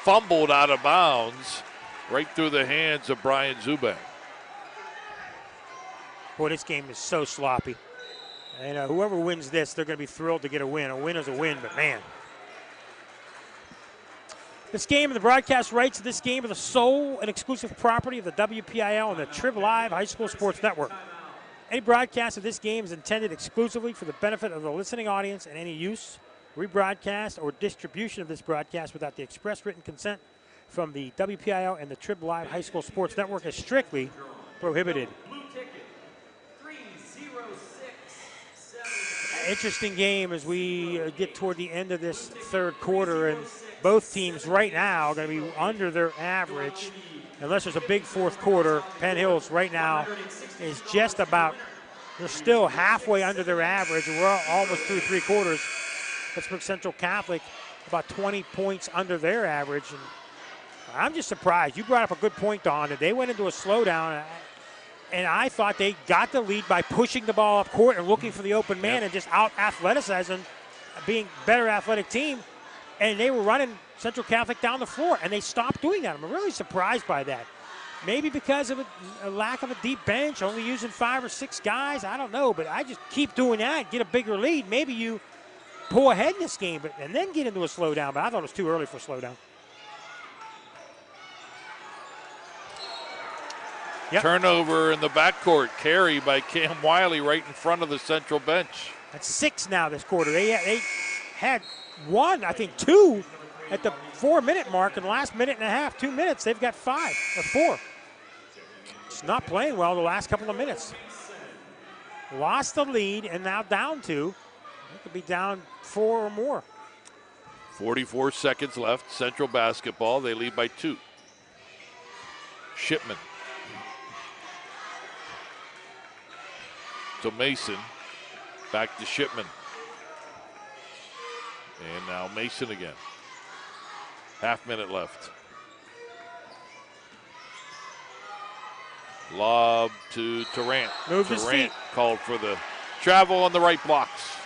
fumbled out of bounds, right through the hands of Brian Zubak. Boy, this game is so sloppy. And whoever wins this, they're going to be thrilled to get a win. A win is a win, but man. This game and the broadcast rights of this game are the sole and exclusive property of the WPIAL and the Trib Live High School Sports Network. Any broadcast of this game is intended exclusively for the benefit of the listening audience, and any use, rebroadcast, or distribution of this broadcast without the express written consent from the WPIAL and the Trib Live High School Sports Network is strictly prohibited. Interesting game as we get toward the end of this third quarter, and both teams right now are going to be under their average unless there's a big fourth quarter. Penn Hills right now is just about, they're still halfway under their average. We're almost through 3 quarters. Pittsburgh Central Catholic about 20 points under their average. And I'm just surprised. You brought up a good point, Don, that they went into a slowdown. And I thought they got the lead by pushing the ball up court and looking for the open man and just out-athleticizing, being better athletic team. And they were running Central Catholic down the floor, and they stopped doing that. I'm really surprised by that. Maybe because of a lack of a deep bench, only using 5 or 6 guys. I don't know, but I just keep doing that, get a bigger lead. Maybe you pull ahead in this game and then get into a slowdown, but I thought it was too early for a slowdown. Yep. Turnover in the backcourt. Carry by Cam Wiley right in front of the Central bench. That's 6 now this quarter. They had 1, I think 2 at the 4-minute mark in the last minute and a half, 2 minutes. They've got 5 or 4. It's not playing well the last couple of minutes. Lost the lead and now down 2. They could be down 4 or more. 44 seconds left. Central basketball. They lead by 2. Shipman. To Mason. Back to Shipman. And now Mason again. Half minute left. Lob to Durant. Moved his Durant feet. called for the travel on the right blocks.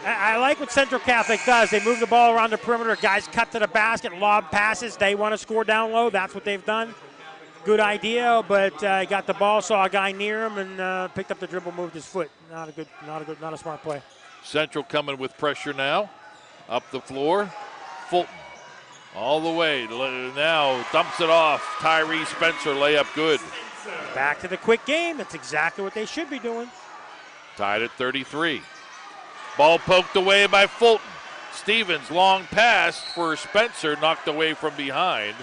I like what Central Catholic does. They move the ball around the perimeter. Guys cut to the basket, lob passes. They want to score down low. That's what they've done. Good idea, but he got the ball, saw a guy near him, and picked up the dribble, moved his foot. Not a smart play. Central coming with pressure now. Up the floor. Fulton all the way. Now dumps it off. Tyree Spencer layup good. Back to the quick game. That's exactly what they should be doing. Tied at 33. Ball poked away by Fulton. Stevens, long pass for Spencer, knocked away from behind.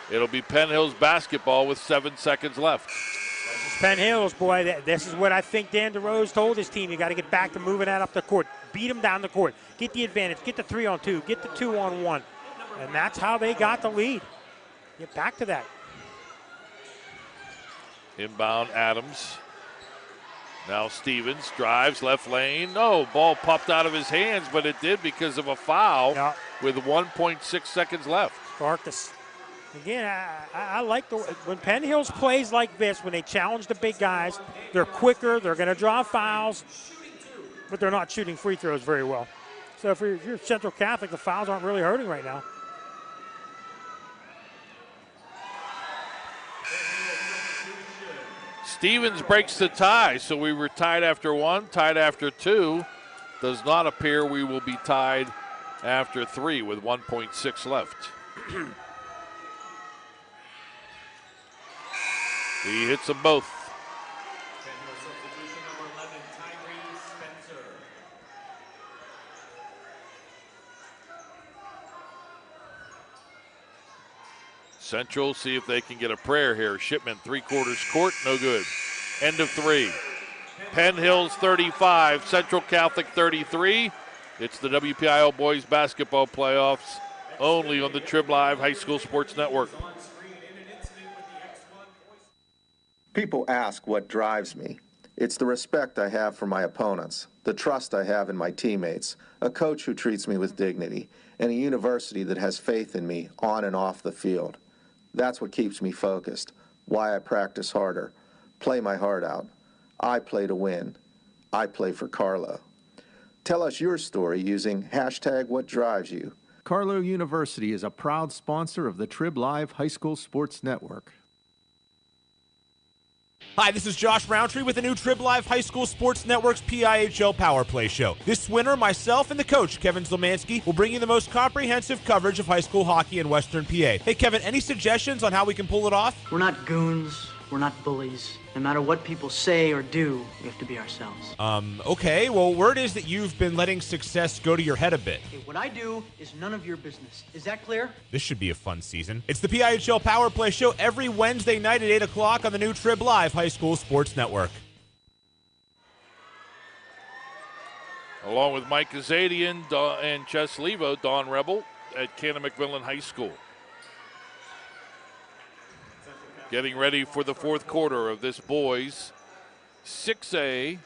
It'll be Penn Hills basketball with 7 seconds left. Penn Hills, boy, this is what I think Dan DeRose told his team. You got to get back to moving that up the court. Beat them down the court. Get the advantage. Get the 3-on-2. Get the 2-on-1. And that's how they got the lead. Get back to that. Inbound Adams. Now Stevens drives left lane. No, ball popped out of his hands, but it did because of a foul with 1.6 seconds left. Farkas. Again, I like when Penn Hills plays like this, when they challenge the big guys, they're quicker, they're going to draw fouls, but they're not shooting free throws very well. So if you're Central Catholic, the fouls aren't really hurting right now. Stevens breaks the tie, so we were tied after 1, tied after 2. Does not appear we will be tied after 3 with 1.6 left. He hits them both. Central see if they can get a prayer here. Shipman 3/4 court, no good. End of 3. Penn Hills 35, Central Catholic 33. It's the WPIAL Boys Basketball Playoffs only on the Trib Live High School Sports Network. People ask what drives me. It's the respect I have for my opponents, the trust I have in my teammates, a coach who treats me with dignity, and a university that has faith in me on and off the field. That's what keeps me focused, why I practice harder, play my heart out. I play to win. I play for Carlo. Tell us your story using #WhatDriveSYou. Carlo University is a proud sponsor of the Trib Live High School Sports Network. Hi, this is Josh Roundtree with the new Trib Live High School Sports Network's PIHL Power Play Show. This winter, myself and the coach, Kevin Zlomansky, will bring you the most comprehensive coverage of high school hockey in Western PA. Hey, Kevin, any suggestions on how we can pull it off? We're not goons. We're not bullies. No matter what people say or do, we have to be ourselves. Okay. Well, word is that you've been letting success go to your head a bit. Okay, what I do is none of your business. Is that clear? This should be a fun season. It's the PIHL Power Play Show every Wednesday night at 8 o'clock on the new Trib Live High School Sports Network. Along with Mike Azadian and Chess Levo, Don Rebel at Canon-McMillan High School. Getting ready for the fourth quarter of this boys 6A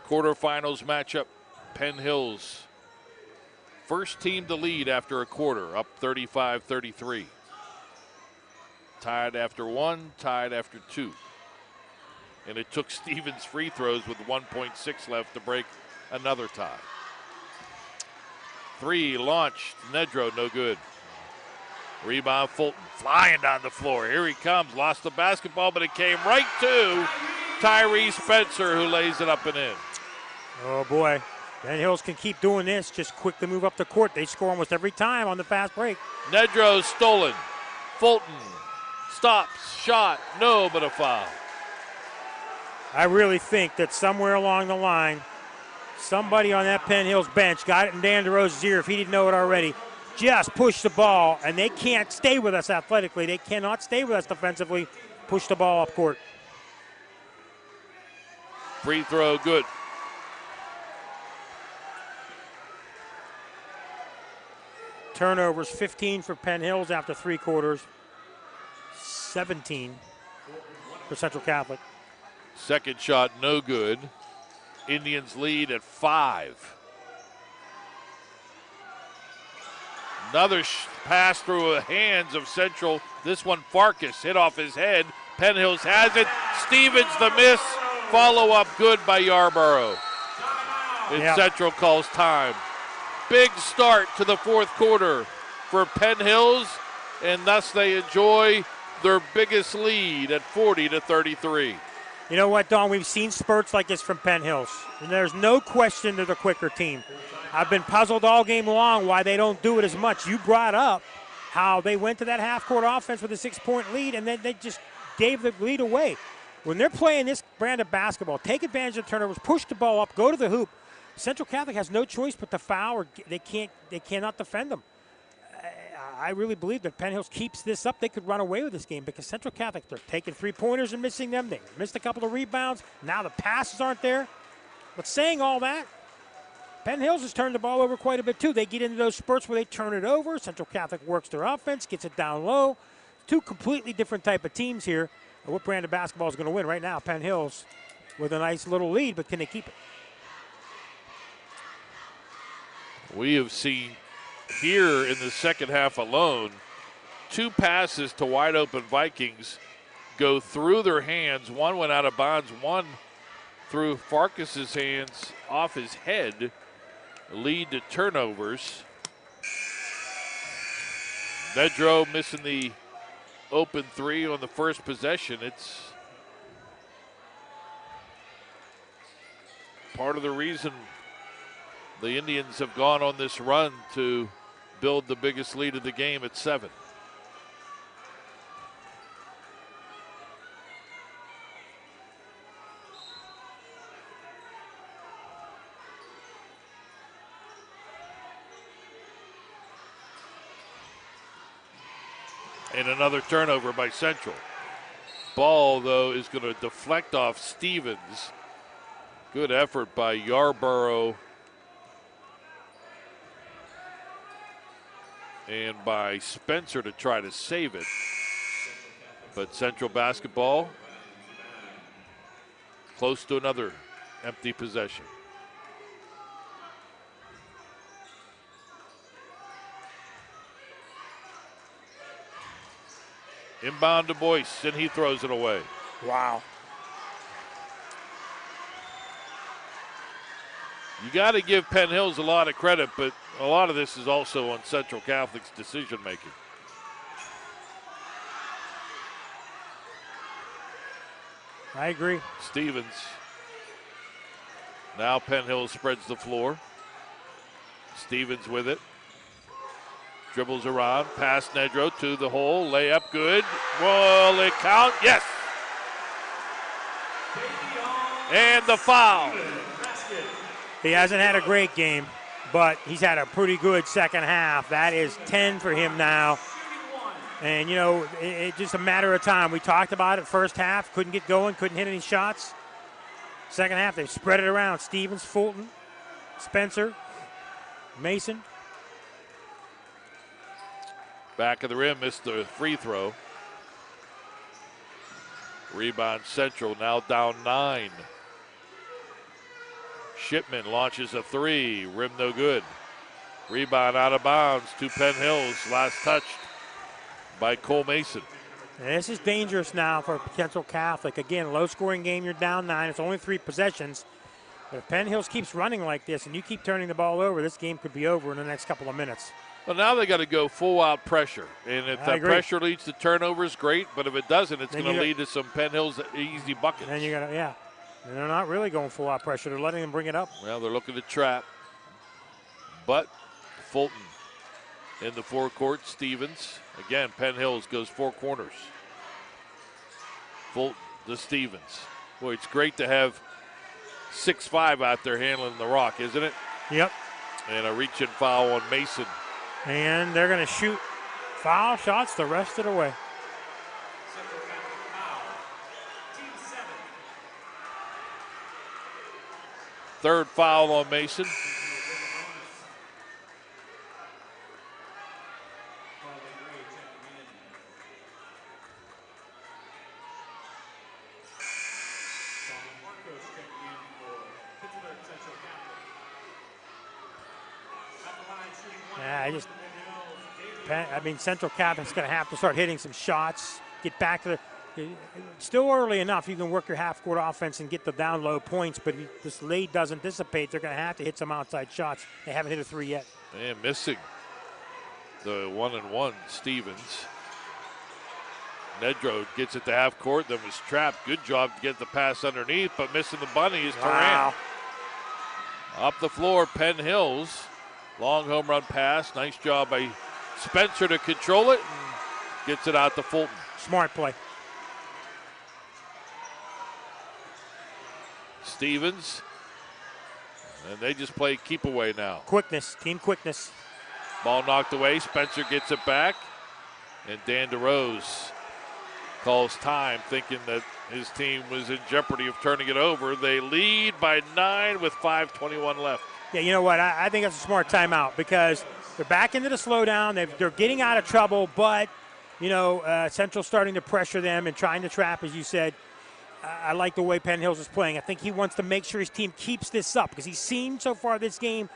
quarterfinals matchup. Penn Hills, first team to lead after a quarter, up 35-33. Tied after 1, tied after 2. And it took Stevens free throws with 1.6 left to break another tie. 3 launched, Nedro, no good. Rebound, Fulton flying down the floor. Here he comes, lost the basketball, but it came right to Tyree Spencer, who lays it up and in. Oh, boy. Penn Hills can keep doing this. Just quickly move up the court. They score almost every time on the fast break. Nedro stolen. Fulton Stops, shot, no, but a foul. I really think that somewhere along the line, somebody on that Penn Hills bench got it in Dan DeRose's ear, if he didn't know it already, just push the ball, and they can't stay with us athletically. They cannot stay with us defensively. Push the ball up court. Free throw, good. Turnovers, 15 for Penn Hills after 3 quarters, 17 for Central Catholic. Second shot, no good. Indians lead at 5. Another pass through the hands of Central. This one, Farkas hit off his head. Penn Hills has it. Stevens the miss. Follow up good by Yarborough. And Central calls time. Big start to the fourth quarter for Penn Hills, and thus they enjoy their biggest lead at 40-33. You know what, Don? We've seen spurts like this from Penn Hills, and there's no question they're the quicker team. I've been puzzled all game long why they don't do it as much. You brought up how they went to that half-court offense with a 6-point lead, and then they just gave the lead away. When they're playing this brand of basketball, take advantage of turnovers, push the ball up, go to the hoop. Central Catholic has no choice but to foul, or they cannot defend them. I really believe that Penn Hills keeps this up, they could run away with this game, because Central Catholic, they're taking 3-pointers and missing them. They missed a couple of rebounds. Now the passes aren't there. But saying all that, Penn Hills has turned the ball over quite a bit too. They get into those spurts where they turn it over. Central Catholic works their offense, gets it down low. 2 completely different type of teams here. What brand of basketball is going to win right now? Penn Hills with a nice little lead, but can they keep it? We have seen here in the second half alone 2 passes to wide open Vikings go through their hands. One went out of bounds, one through Farkas's hands off his head, lead to turnovers. Nedro missing the open 3 on the first possession. It's part of the reason the Indians have gone on this run to build the biggest lead of the game at 7. And another turnover by Central. Ball, though, is going to deflect off Stevens. Good effort by Yarborough and by Spencer to try to save it. But Central basketball close to another empty possession. Inbound to Boyce, and he throws it away. Wow. You got to give Penn Hills a lot of credit, but a lot of this is also on Central Catholic's decision making. I agree. Stevens. Now Penn Hills spreads the floor. Stevens with it. Dribbles around, past Nedro to the hole, layup good. Will it count? Yes. And the foul. He hasn't had a great game, but he's had a pretty good second half. That is 10 for him now. And, you know, it's just a matter of time. We talked about it first half, couldn't get going, couldn't hit any shots. Second half, they've spread it around. Stevens, Fulton, Spencer, Mason. Back of the rim, missed the free throw. Rebound Central, now down 9. Shipman launches a 3, rim no good. Rebound out of bounds to Penn Hills, last touched by Cole Mason. And this is dangerous now for Central Catholic. Again, low-scoring game, you're down 9. It's only 3 possessions. But if Penn Hills keeps running like this and you keep turning the ball over, this game could be over in the next couple of minutes. Well, now they got to go full-out pressure. And if that pressure leads to turnovers, great. But if it doesn't, it's going to lead to some Penn Hills easy buckets. And you got to, yeah. And they're not really going full-out pressure. They're letting them bring it up. Well, they're looking to trap. But Fulton in the forecourt. Stevens. Again, Penn Hills goes 4 corners. Fulton to Stevens. Boy, it's great to have 6'5" out there handling the rock, isn't it? Yep. And a reach-in foul on Mason. And they're going to shoot foul shots the rest of the way. Third foul on Mason. Central Catholic's going to have to start hitting some shots, get back to the. Still early enough, you can work your half-court offense and get the down low points, but if this lead doesn't dissipate, they're going to have to hit some outside shots. They haven't hit a three yet. And missing the 1-and-1, Stevens. Nedro gets it to half court, then was trapped. Good job to get the pass underneath, but missing the bunny is Turan. Up the floor, Penn Hills. Long home run pass. Nice job by Spencer to control it. And gets it out to Fulton. Smart play. Stevens. And they just play keep away now. Quickness, team quickness. Ball knocked away. Spencer gets it back. And Dan DeRose calls time, thinking that his team was in jeopardy of turning it over. They lead by 9 with 5:21 left. Yeah, you know what? I think that's a smart timeout because they're back into the slowdown. They're getting out of trouble, but, Central's starting to pressure them and trying to trap, as you said. I like the way Penn Hills is playing. I think he wants to make sure his team keeps this up because he's seen so far this game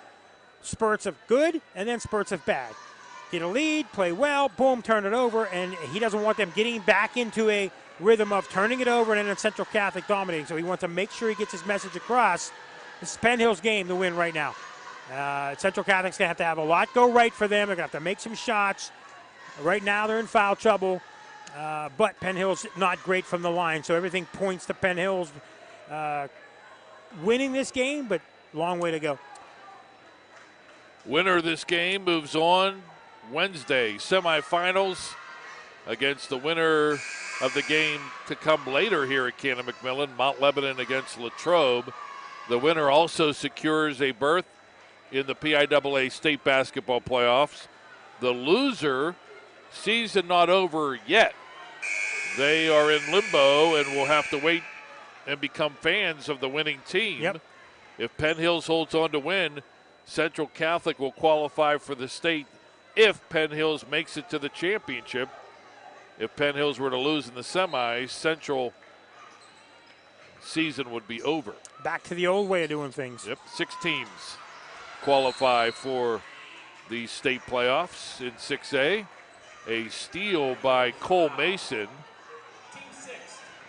spurts of good and then spurts of bad. Get a lead, play well, boom, turn it over, and he doesn't want them getting back into a rhythm of turning it over and then Central Catholic dominating. So he wants to make sure he gets his message across. This is Penn Hills' game to win right now. Central Catholic's going to have a lot go right for them. They're going to have to make some shots. Right now they're in foul trouble, but Penn Hills not great from the line, so everything points to Penn Hills winning this game, but long way to go. Winner of this game moves on Wednesday, semifinals against the winner of the game to come later here at Canon-McMillan, Mount Lebanon against Latrobe. The winner also secures a berth in the PIAA state basketball playoffs. The loser, season not over yet. They are in limbo and will have to wait and become fans of the winning team. Yep. If Penn Hills holds on to win, Central Catholic will qualify for the state if Penn Hills makes it to the championship. If Penn Hills were to lose in the semis, Central season would be over. Back to the old way of doing things. Yep, 6 teams qualify for the state playoffs in 6A. A steal by Cole Mason.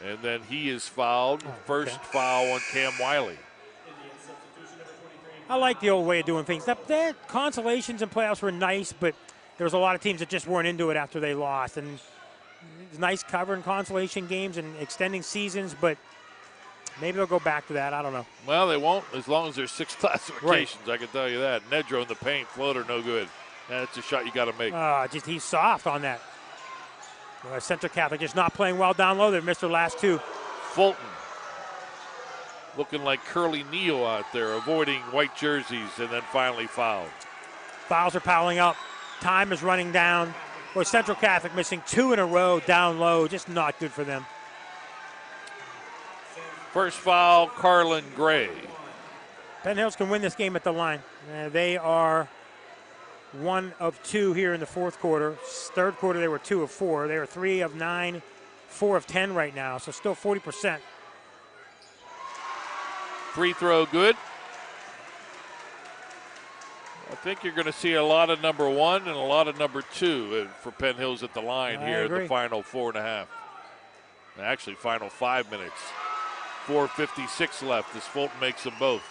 And then he is fouled. First foul on Cam Wiley. I like the old way of doing things. The consolations and playoffs were nice, but there was a lot of teams that just weren't into it after they lost. And it's nice covering consolation games and extending seasons, but maybe they'll go back to that. I don't know. Well, they won't as long as there's 6 classifications, right. I can tell you that. Nedro in the paint, floater, no good. That's a shot you got to make. He's soft on that. Central Catholic just not playing well down low. They've missed their last 2. Fulton looking like Curly Neal out there, avoiding white jerseys, and then finally fouled. Fouls are piling up. Time is running down. Boy, Central Catholic missing 2 in a row down low. Just not good for them. First foul, Carlin Gray. Penn Hills can win this game at the line. They are 1 of 2 here in the fourth quarter. Third quarter, they were 2 of 4. They are 3 of 9, 4 of 10 right now, so still 40%. Free throw good. I think you're going to see a lot of number 1 and a lot of number 2 for Penn Hills at the line here in the final 4.5. Actually, final 5 minutes. 4:56 left as Fulton makes them both.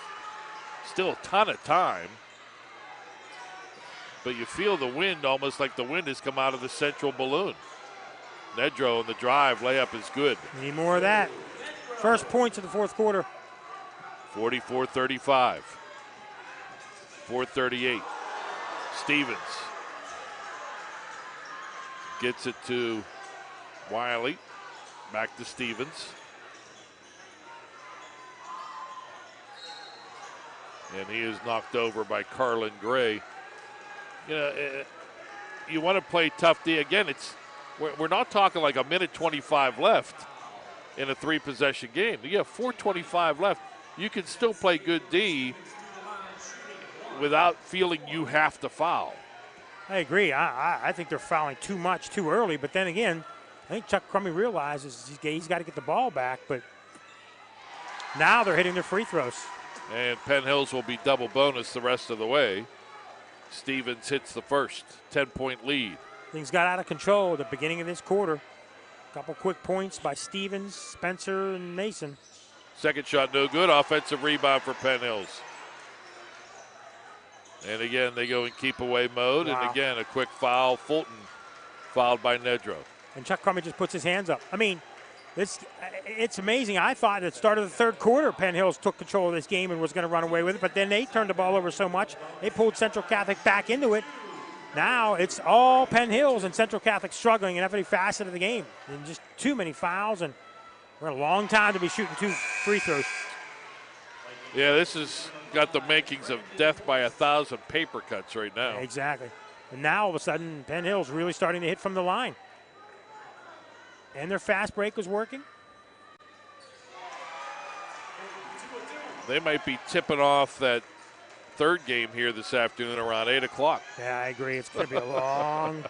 Still a ton of time. But you feel the wind, almost like the wind has come out of the central balloon. Nedro on the drive, layup is good. Need more of that. First points of the fourth quarter. 44-35. 4:38. Stevens gets it to Wiley. Back to Stevens. And he is knocked over by Carlin Gray. You know, you want to play tough D. Again, we're not talking like a minute 25 left in a 3-possession game. You have 4:25 left. You can still play good D without feeling you have to foul. I agree. I think they're fouling too much too early. But then again, I think Chuck Crummey realizes he's got to get the ball back. But now they're hitting their free throws. And Penn Hills will be double bonus the rest of the way. Stevens hits the first 10-point lead. Things got out of control at the beginning of this quarter. A couple quick points by Stevens, Spencer, and Mason. Second shot no good. Offensive rebound for Penn Hills. And again, they go in keep-away mode. Wow. And again, a quick foul. Fulton fouled by Nedro. And Chuck Crummey just puts his hands up. I mean, it's amazing. I thought at the start of the third quarter, Penn Hills took control of this game and was going to run away with it. But then they turned the ball over so much, they pulled Central Catholic back into it. Now it's all Penn Hills and Central Catholic struggling in every facet of the game. And just too many fouls, and we're a long time to be shooting 2 free throws. Yeah, this has got the makings of death by 1,000 paper cuts right now. Exactly. And now all of a sudden, Penn Hills really starting to hit from the line. And their fast break was working. They might be tipping off that third game here this afternoon around 8 o'clock. Yeah, I agree. It's going to be a long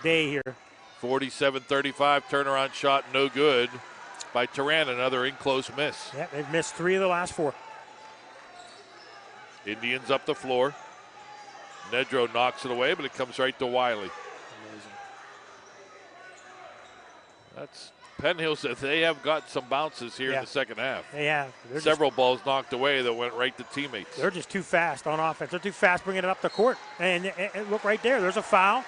day here. 47-35 turnaround shot, no good by Turan. Another in-close miss. Yeah, they've missed 3 of the last 4. Indians up the floor. Nedro knocks it away, but it comes right to Wiley. That's Penn Hills. They have got some bounces here in the second half. They have. Several balls knocked away that went right to teammates. They're just too fast on offense. They're too fast bringing it up the court. And look right there. There's a foul.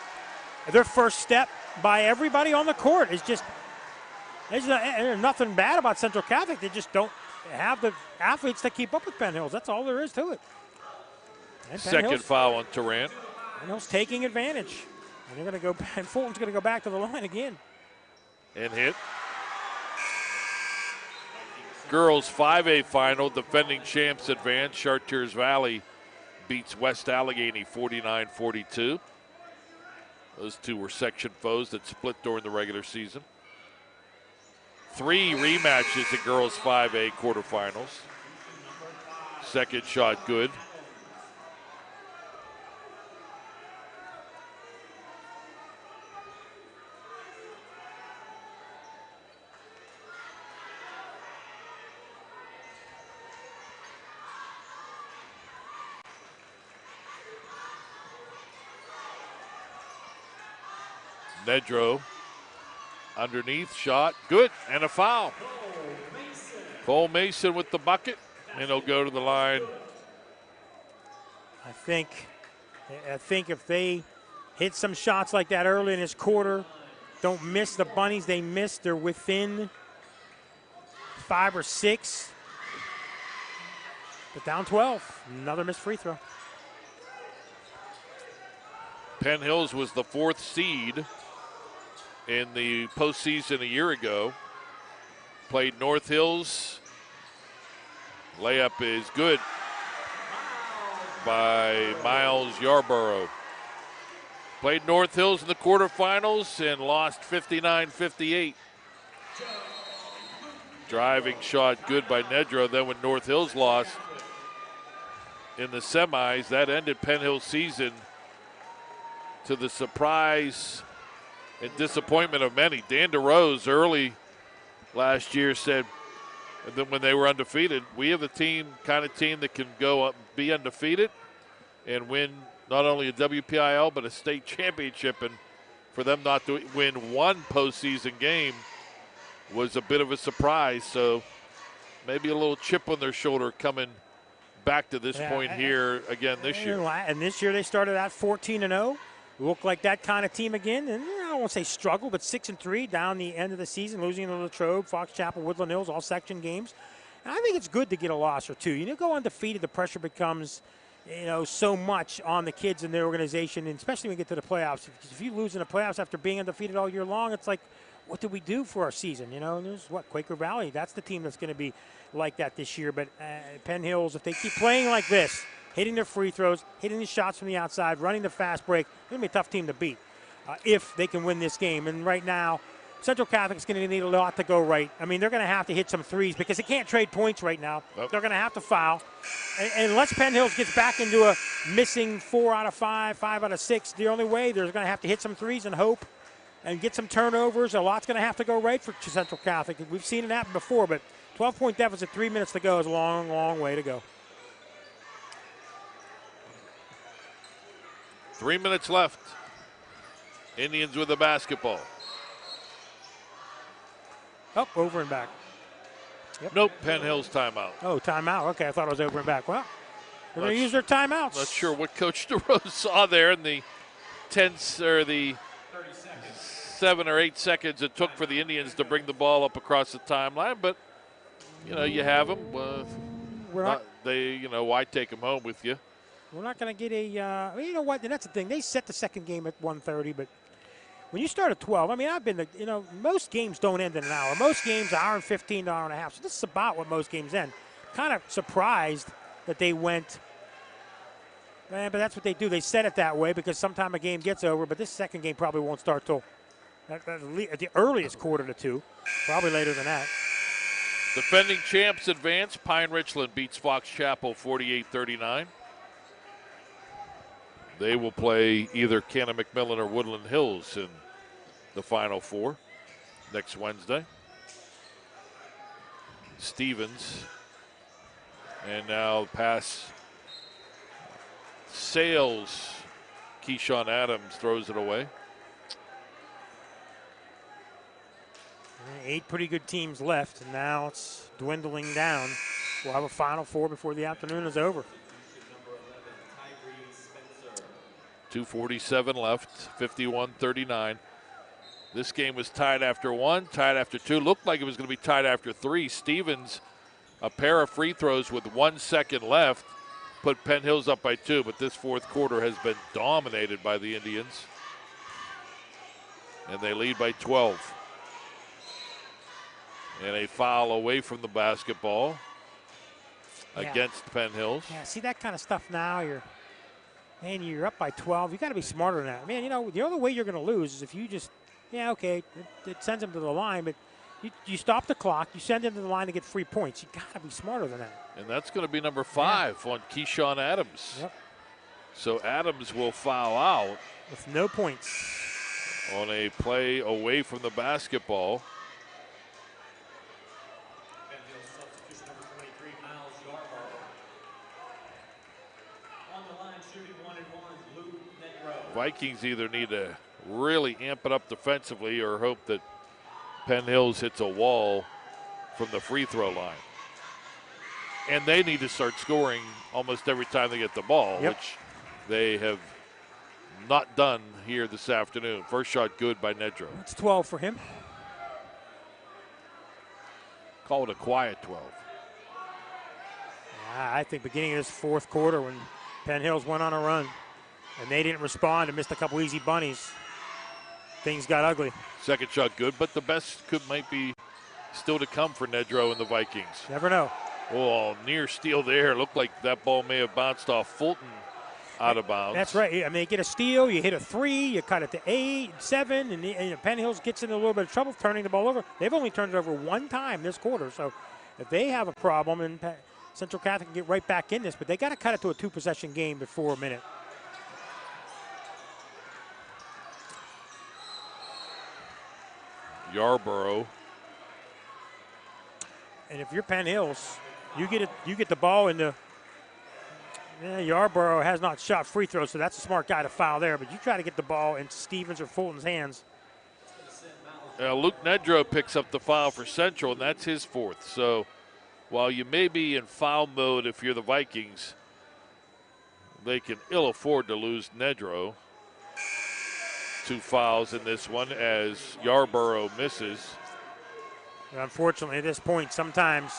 Their first step by everybody on the court is just there's nothing bad about Central Catholic. They just don't have the athletes to keep up with Penn Hills. That's all there is to it. And Second foul on Turan. Penn Hills taking advantage. And they're going to go. And Fulton's going to go back to the line again. And hit. Girls 5A final, defending champs advance. Chartiers Valley beats West Allegheny 49-42. Those two were section foes that split during the regular season. 3 rematches at girls 5A quarterfinals. Second shot good. Nedro underneath, shot, good, and a foul. Cole Mason with the bucket, and he'll go to the line. I think if they hit some shots like that early in this quarter, don't miss the bunnies they missed, they're within 5 or 6. But down 12, another missed free throw. Penn Hills was the 4th seed in the postseason a year ago. Played North Hills. Layup is good by Miles Yarborough. Played North Hills in the quarterfinals and lost 59-58. Driving shot good by Nedro. Then when North Hills lost in the semis, that ended Penn Hills' season to the surprise and disappointment of many. Dan DeRose early last year said that when they were undefeated, we have the kind of team that can go up, be undefeated and win not only a WPIAL but a state championship. And for them not to win one postseason game was a bit of a surprise. So maybe a little chip on their shoulder coming back to this point here again this year. And this year they started out 14-0. Look like that kind of team again, and I won't say struggle, but 6-3 down the end of the season, losing to Latrobe, Fox Chapel, Woodland Hills, all section games. And I think it's good to get a loss or two. You know, go undefeated, the pressure becomes, so much on the kids in the organization, and especially when you get to the playoffs. If you lose in the playoffs after being undefeated all year long, it's like, what did we do for our season? You know, and there's Quaker Valley. That's the team that's going to be like that this year. But Penn Hills, if they keep playing like this, hitting their free throws, hitting the shots from the outside, running the fast break, it's going to be a tough team to beat if they can win this game. And right now, Central Catholic's going to need a lot to go right. I mean, they're going to have to hit some threes because they can't trade points right now. They're going to have to foul. And unless Penn Hills gets back into a missing 4 out of 5, 5 out of 6, the only way they're going to have to hit some threes and hope and get some turnovers. A lot's going to have to go right for Central Catholic. We've seen it happen before, but 12-point deficit, 3 minutes to go is a long, long way to go. 3 minutes left. Indians with the basketball. Oh, over and back. Yep. Nope, Penn Hills timeout. Oh, timeout. Okay, I thought it was over and back. Well, they're going to use their timeouts. Not sure what Coach DeRose saw there in the 7 or 8 seconds it took for the Indians to bring the ball up across the timeline, but you know, you have them. Why take them home with you? We're not going to get a. You know what? And that's the thing. They set the second game at 1:30, but when you start at 12, I mean, I've been. Most games don't end in an hour. Most games, hour and 15, hour and a half. So this is about what most games end. Kind of surprised that they went. But that's what they do. They set it that way because sometime a game gets over. But this second game probably won't start till at the earliest 1:45. Probably later than that. Defending champs advance. Pine Richland beats Fox Chapel 48-39. They will play either Canon-McMillan or Woodland Hills in the Final Four next Wednesday. Stevens, and now pass Sales. Keyshawn Adams throws it away. 8 pretty good teams left, and now it's dwindling down. We'll have a Final Four before the afternoon is over. 2:47 left, 51-39. This game was tied after 1, tied after 2. Looked like it was going to be tied after 3. Stevens, a pair of free throws with 1 second left, put Penn Hills up by 2, but this fourth quarter has been dominated by the Indians. And they lead by 12. And a foul away from the basketball against Penn Hills. Yeah, see that kind of stuff now, you're up by 12. You got to be smarter than that. Man, the only way you're going to lose is if you just, it sends them to the line, but you stop the clock, you send them to the line to get free points. You got to be smarter than that. And that's going to be number 5 on Keyshawn Adams. Yep. So Adams will foul out. With no points. On a play away from the basketball. Vikings either need to really amp it up defensively or hope that Penn Hills hits a wall from the free throw line. And they need to start scoring almost every time they get the ball, which they have not done here this afternoon. First shot good by Nedro. It's 12 for him. Call it a quiet 12. I think beginning of this fourth quarter when Penn Hills went on a run, and they didn't respond and missed a couple easy bunnies, things got ugly. Second shot good, but the best might be still to come for Nedro and the Vikings. Never know. Oh, near steal there. Looked like that ball may have bounced off Fulton out of bounds. That's right. I mean, you get a steal, you hit a 3, you cut it to 8, 7, and Penn Hills gets in a little bit of trouble turning the ball over. They've only turned it over 1 time this quarter, so if they have a problem, and Central Catholic can get right back in this, but they got to cut it to a 2-possession game before a minute. Yarborough. And if you're Penn Hills, you get the ball in the. Yarborough has not shot free throws, so that's a smart guy to foul there. But you try to get the ball in Stevens or Fulton's hands. Luke Nedro picks up the foul for Central, and that's his 4th. So while you may be in foul mode if you're the Vikings, they can ill afford to lose Nedro. 2 fouls in this one as Yarborough misses. And unfortunately, at this point, sometimes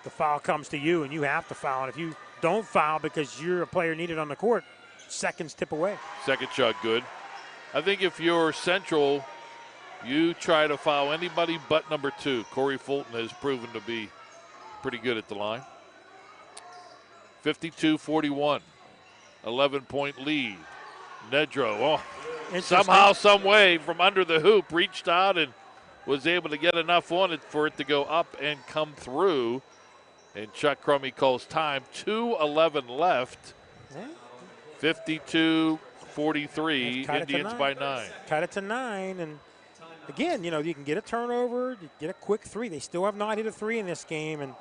the foul comes to you and you have to foul. And if you don't foul because you're a player needed on the court, seconds tip away. Second shot good. I think if you're Central, You try to foul anybody but number 2. Corey Fulton has proven to be pretty good at the line. 52-41. 11-point lead. Nedro, somehow, some way, from under the hoop, reached out and was able to get enough on it for it to go up and come through. And Chuck Crummey calls time. 2:11 left. 52-43. Indians by 9. Cut it to 9. And again, you can get a turnover, you get a quick 3. They still have not hit a 3 in this game, and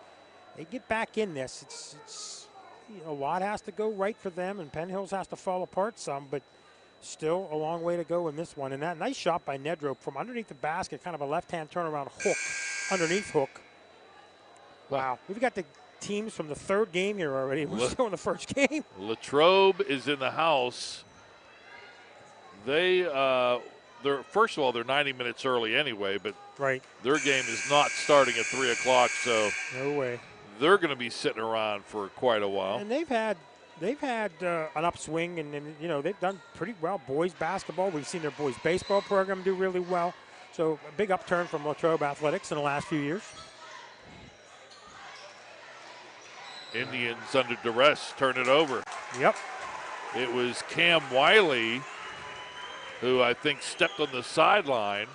they get back in this. It's a lot has to go right for them, and Penn Hills has to fall apart some, but still a long way to go in this one. And that nice shot by Nedro from underneath the basket, kind of a left-hand turnaround hook, underneath hook. Wow. We've got the teams from the third game here already. We're still in the first game. Latrobe is in the house. They're first of all, they're 90 minutes early anyway, but their game is not starting at 3 o'clock, so no way. They're going to be sitting around for quite a while. And they've had an upswing, and they've done pretty well. Boys basketball, we've seen their boys baseball program do really well. So a big upturn from Latrobe athletics in the last few years. Indians under duress turn it over. Yep. It was Cam Wiley who I think stepped on the sideline.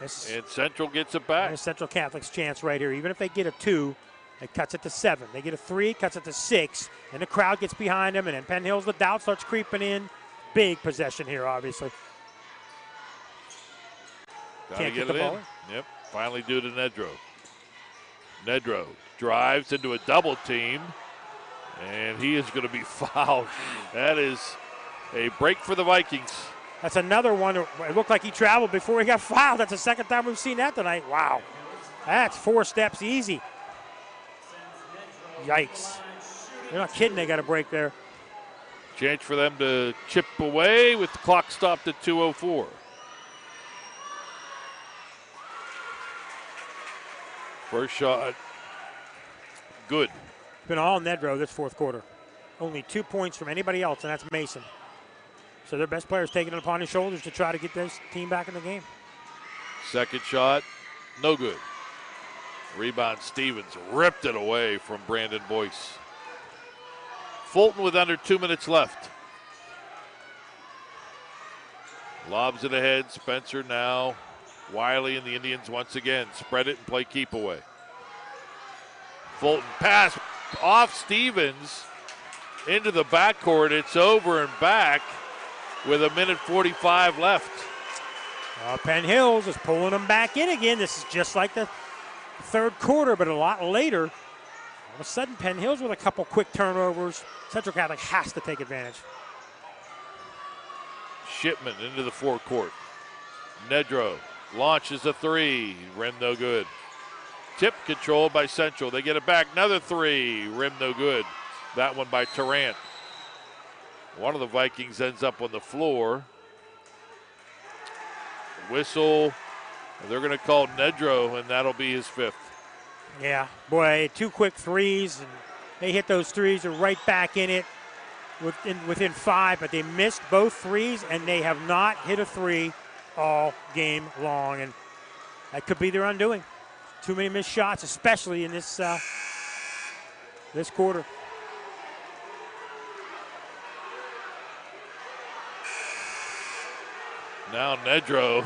And Central gets it back. Central Catholic's chance right here. Even if they get a 2, it cuts it to 7. They get a 3, cuts it to 6, and the crowd gets behind them, and then Penn Hills, the doubt starts creeping in. Big possession here, obviously. Gotta get it in. Yep, finally due to Nedro. Nedro drives into a double team, and he is going to be fouled. That is a break for the Vikings. That's another one. It looked like he traveled before he got fouled. That's the second time we've seen that tonight. Wow. That's 4 steps easy. Yikes. They're not kidding. They got a break there. Chance for them to chip away with the clock stopped at 2:04. First shot. Good. It's been all Nedro this fourth quarter. Only 2 points from anybody else, and that's Mason. So their best player's taking it upon his shoulders to try to get this team back in the game. Second shot, no good. Rebound, Stevens ripped it away from Brandon Boyce. Fulton with under 2 minutes left. Lobs it ahead, Spencer now. Wiley and the Indians once again spread it and play keep away. Fulton pass off Stevens into the backcourt. It's over and back with 1:45 left. Penn Hills is pulling them back in again. This is just like the third quarter, but a lot later. All of a sudden, Penn Hills with a couple quick turnovers. Central Catholic has to take advantage. Shipman into the forecourt. Nedro launches a 3. Rim no good. Tip controlled by Central. They get it back. Another 3. Rim no good. That one by Tarrant. One of the Vikings ends up on the floor. Whistle. They're going to call Nedro, and that'll be his 5th. Yeah, boy, 2 quick 3s, and they hit those 3s. They're right back in it within 5, but they missed both 3s, and they have not hit a 3 all game long, and that could be their undoing. Too many missed shots, especially in this quarter. Now Nedro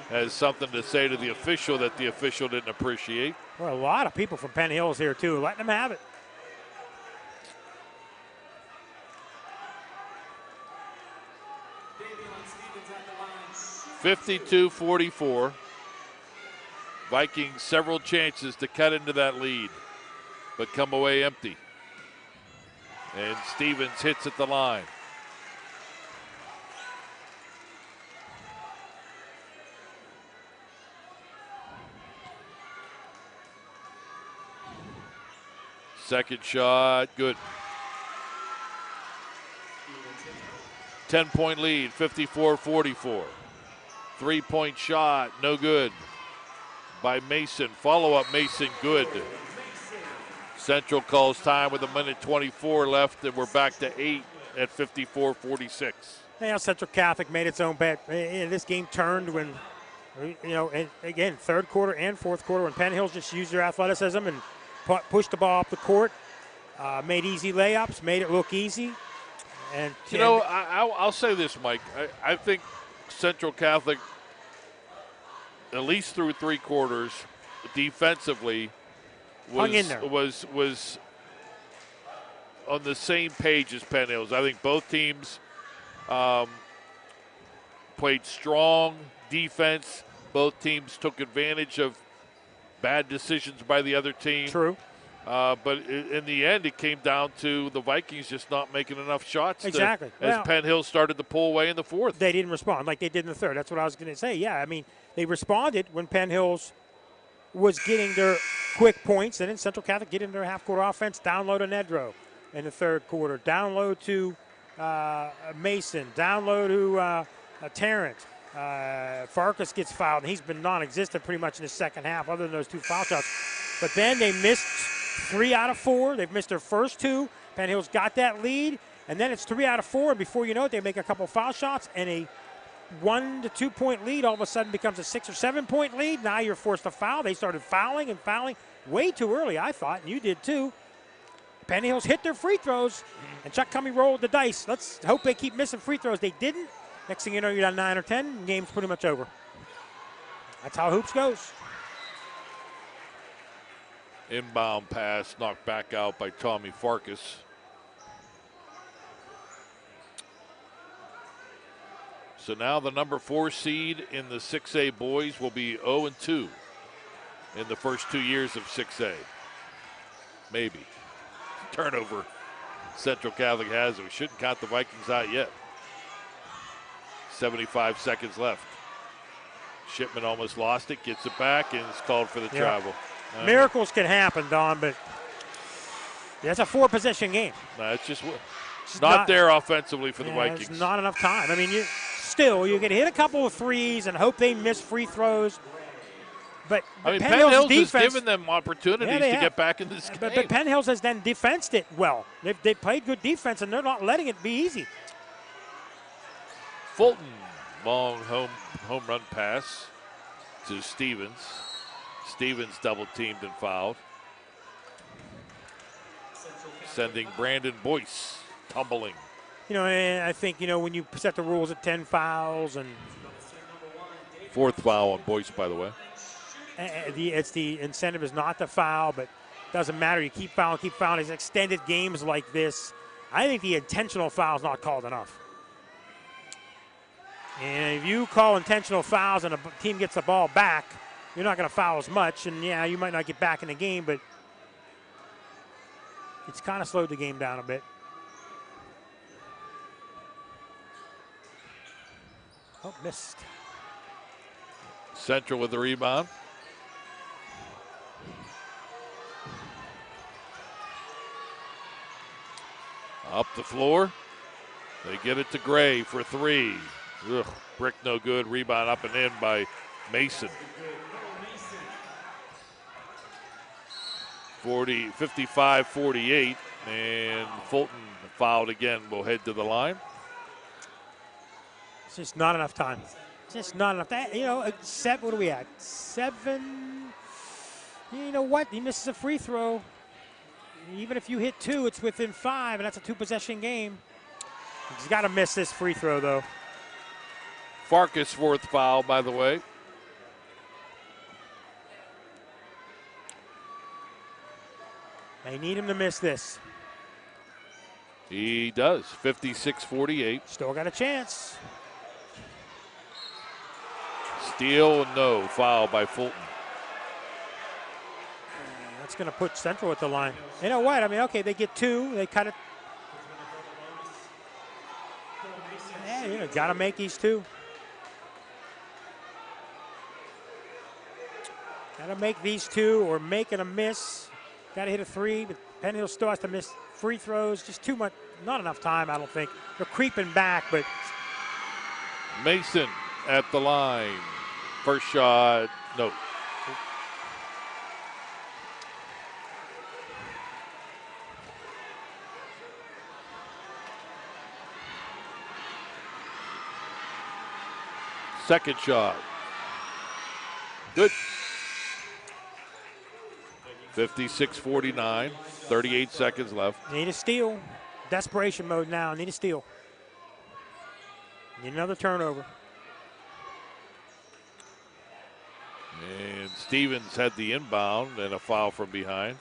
has something to say to the official that the official didn't appreciate. Well, a lot of people from Penn Hills here, too, letting them have it. (52-44). Vikings several chances to cut into that lead, but come away empty. And Stevens hits at the line. Second shot, good. 10-point lead, 54-44. 3-point shot, no good by Mason. Follow-up Mason, good. Central calls time with 1:24 left, and we're back to 8 at 54-46. Central Catholic made its own bet. This game turned when, and again, third quarter and fourth quarter when Penn Hills just used their athleticism and pushed the ball up the court, made easy layups, made it look easy. And I'll say this, Mike. I think Central Catholic, at least through three quarters, defensively, hung in there. was on the same page as Penn Hills. I think both teams played strong defense. Both teams took advantage of bad decisions by the other team. True. But in the end, it came down to the Vikings just not making enough shots. Exactly. As Penn Hills started to pull away in the fourth. They didn't respond like they did in the third. That's what I was going to say. Yeah, I mean, they responded when Penn Hills was getting their quick points, and then Central Catholic getting their half-court offense, down low to Nedro in the third quarter, down low to Mason, down low to Tarrant. Farkas gets fouled, and he's been non-existent pretty much in the second half other than those two foul shots. But then they missed 3 out of 4. They've missed their first 2. Penn Hills got that lead, and then it's 3 out of 4, and before you know it, they make a couple foul shots, and a 1 to 2 point lead all of a sudden becomes a 6 or 7 point lead. Now you're forced to foul. They started fouling and fouling way too early, I thought, and you did too. Penn Hills hit their free throws, and Chuck Cummey rolled the dice. Let's hope they keep missing free throws. They didn't. Next thing you know, you're down 9 or 10, and game's pretty much over. That's how hoops goes. Inbound pass knocked back out by Tommy Farkas. So now the number 4 seed in the 6A boys will be 0-2 in the first 2 years of 6A. Maybe. Turnover Central Catholic has it. We shouldn't count the Vikings out yet. 75 seconds left. Shipman almost lost it, gets it back, and it's called for the travel. Miracles can happen, Don, but that's a 4-possession game. No, it's just not there offensively for the Vikings. It's not enough time. I mean, you can hit a couple of threes and hope they miss free throws. But Penn Hills has given them opportunities to get back in this game. But Penn Hills has then defensed it well. They played good defense, and they're not letting it be easy. Fulton, long home run pass to Stevens. Stevens double-teamed and fouled. Sending Brandon Boyce tumbling. And I think, when you set the rules at 10 fouls and 4th foul on Boyce, by the way. It's the incentive is not to foul, but it doesn't matter. You keep fouling. It's extended games like this. I think the intentional foul is not called enough. And if you call intentional fouls and a team gets the ball back, you're not going to foul as much. And, you might not get back in the game, but it's kind of slowed the game down a bit. Oh, missed. Central with the rebound. Up the floor. They get it to Gray for 3. Ugh, brick no good. Rebound up and in by Mason. 55-48. And Fulton fouled again. Will head to the line. It's just not enough time. Just not enough. What are we at? 7. You know what? He misses a free throw. Even if you hit 2, it's within 5, and that's a 2-possession game. He's got to miss this free throw, though. Farkas' 4th foul, by the way. They need him to miss this. He does. 56-48. Still got a chance. Steal, no. Foul by Fulton. That's going to put Central at the line. You know what? I mean, okay, they get 2. They cut it. Yeah, got to make these 2. Got to make these 2 or making a miss. Got to hit a 3, but Penn Hill still has to miss free throws. Just too much, not enough time, I don't think. They're creeping back, but. Mason at the line. First shot, no. Second shot. Good. 56-49, 38 seconds left. Need a steal. Desperation mode now. Need a steal. Need another turnover. And Stevens had the inbound and a foul from behind.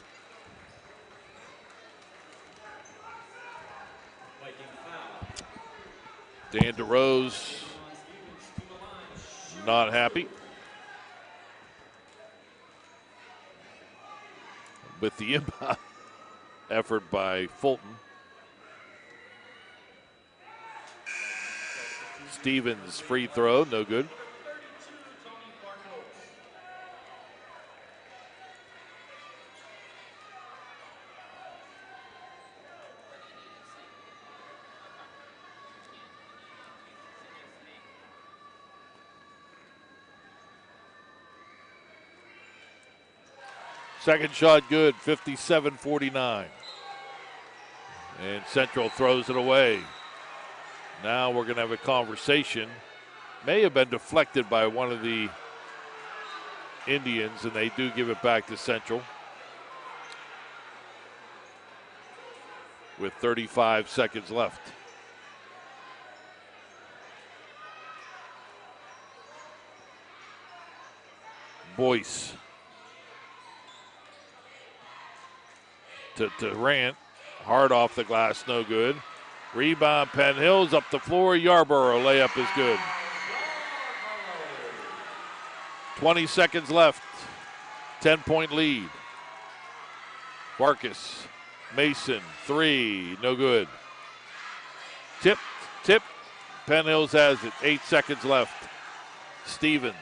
Dan DeRose not happy with the inbound effort by Fulton. Stevens free throw, no good. Second shot good, 57-49. And Central throws it away. Now we're going to have a conversation. May have been deflected by one of the Indians, and they do give it back to Central with 35 seconds left. Boyce to Durant. Hard off the glass, no good. Rebound, Penn Hills up the floor. Yarborough layup is good. 20 seconds left. 10-point lead. Farkas, Mason, three, no good. Tip. Penn Hills has it. 8 seconds left. Stevens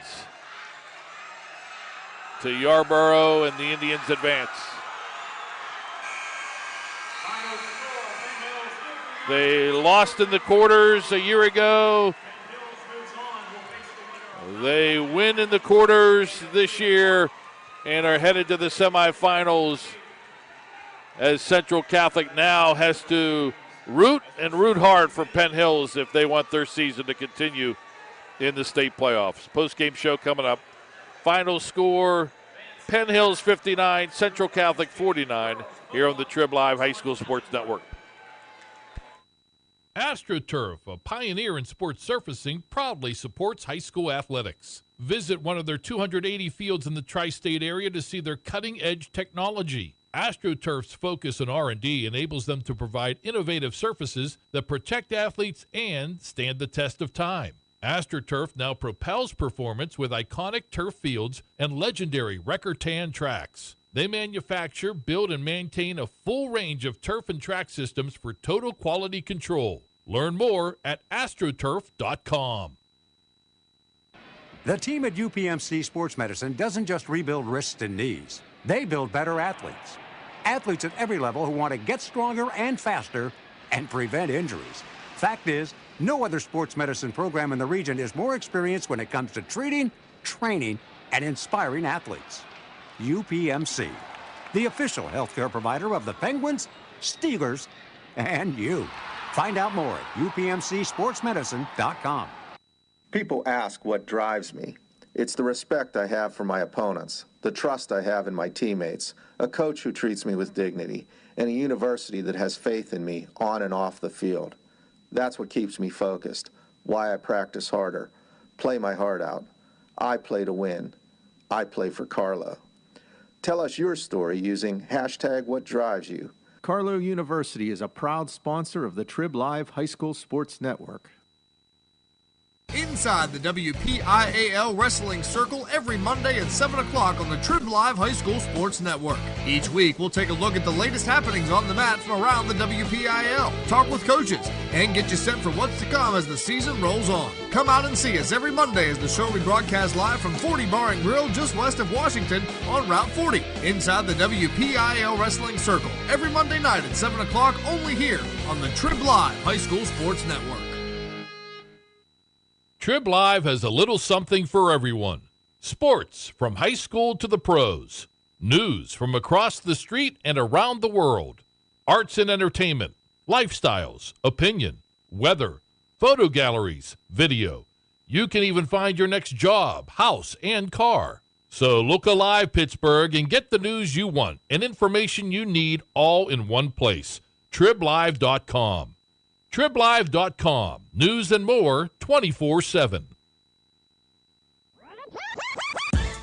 to Yarborough, and the Indians advance. They lost in the quarters a year ago. They win in the quarters this year and are headed to the semifinals, as Central Catholic now has to root hard for Penn Hills if they want their season to continue in the state playoffs. Post-game show coming up. Final score, Penn Hills 59, Central Catholic 49, here on the Trib Live High School Sports Network. AstroTurf, a pioneer in sports surfacing, proudly supports high school athletics. Visit one of their 280 fields in the tri-state area to see their cutting-edge technology. AstroTurf's focus on R&D enables them to provide innovative surfaces that protect athletes and stand the test of time. AstroTurf now propels performance with iconic turf fields and legendary Record-Tan tracks. They manufacture, build, and maintain a full range of turf and track systems for total quality control. Learn more at astroturf.com. The team at UPMC Sports Medicine doesn't just rebuild wrists and knees. They build better athletes. Athletes at every level who want to get stronger and faster and prevent injuries. Fact is, no other sports medicine program in the region is more experienced when it comes to treating, training, and inspiring athletes. UPMC, the official healthcare provider of the Penguins, Steelers, and you. Find out more at upmcsportsmedicine.com. People ask what drives me. It's the respect I have for my opponents, the trust I have in my teammates, a coach who treats me with dignity, and a university that has faith in me on and off the field. That's what keeps me focused, why I practice harder, play my heart out. I play to win. I play for Carlo. Tell us your story using #WhatDriveSYou. Carlo University is a proud sponsor of the Trib Live High School Sports Network. Inside the WPIAL Wrestling Circle every Monday at 7 o'clock on the Trib Live High School Sports Network. Each week, we'll take a look at the latest happenings on the mat from around the WPIAL, talk with coaches, and get you set for what's to come as the season rolls on. Come out and see us every Monday as the show we broadcast live from 40 Bar and Grill just west of Washington on Route 40, inside the WPIAL Wrestling Circle, every Monday night at 7 o'clock, only here on the Trib Live High School Sports Network. Trib Live has a little something for everyone. Sports from high school to the pros. News from across the street and around the world. Arts and entertainment. Lifestyles. Opinion. Weather. Photo galleries. Video. You can even find your next job, house, and car. So look alive, Pittsburgh, and get the news you want and information you need all in one place. TribLive.com. TribLive.com. News and more 24/7.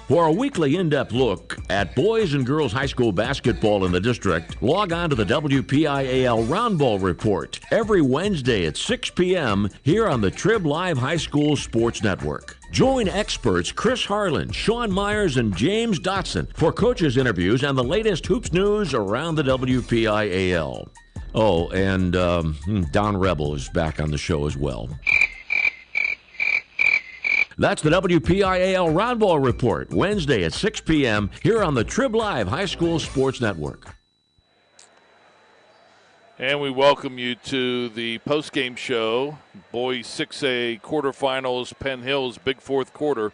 For a weekly in-depth look at boys and girls high school basketball in the district, log on to the WPIAL Round Ball Report every Wednesday at 6 p.m. here on the Trib Live High School Sports Network. Join experts Chris Harlan, Sean Myers, and James Dotson for coaches' interviews and the latest hoops news around the WPIAL. Oh, and Don Rebel is back on the show as well. That's the WPIAL Round Ball Report, Wednesday at 6 p.m. here on the Trib Live High School Sports Network. And we welcome you to the postgame show. Boys 6A quarterfinals, Penn Hills, big fourth quarter.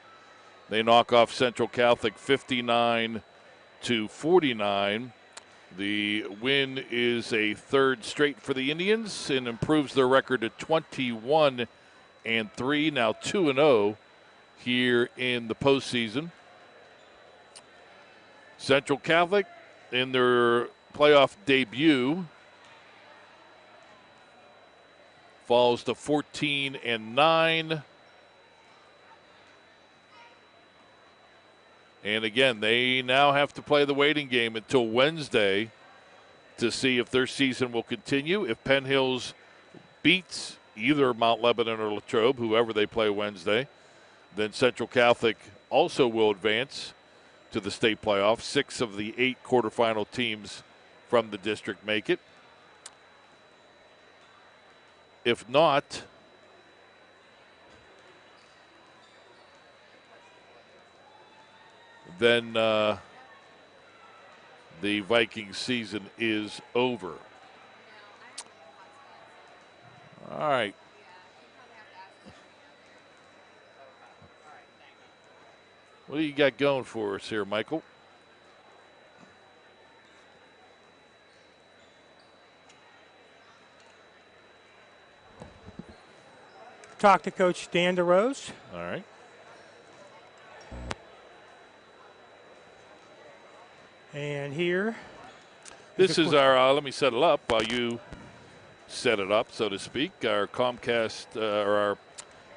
They knock off Central Catholic 59-49. The win is a third straight for the Indians and improves their record to 21-3, now 2-0 here in the postseason. Central Catholic in their playoff debut falls to 14-9. And again, they now have to play the waiting game until Wednesday to see if their season will continue. If Penn Hills beats either Mount Lebanon or Latrobe, whoever they play Wednesday, then Central Catholic also will advance to the state playoff. 6 of the 8 quarterfinal teams from the district make it. If not, then the Vikings season is over. All right. What do you got going for us here, Michael? Talk to Coach Dan DeRose. All right. And here. This is our, let me set it up while you set it up, so to speak. Our Comcast, or our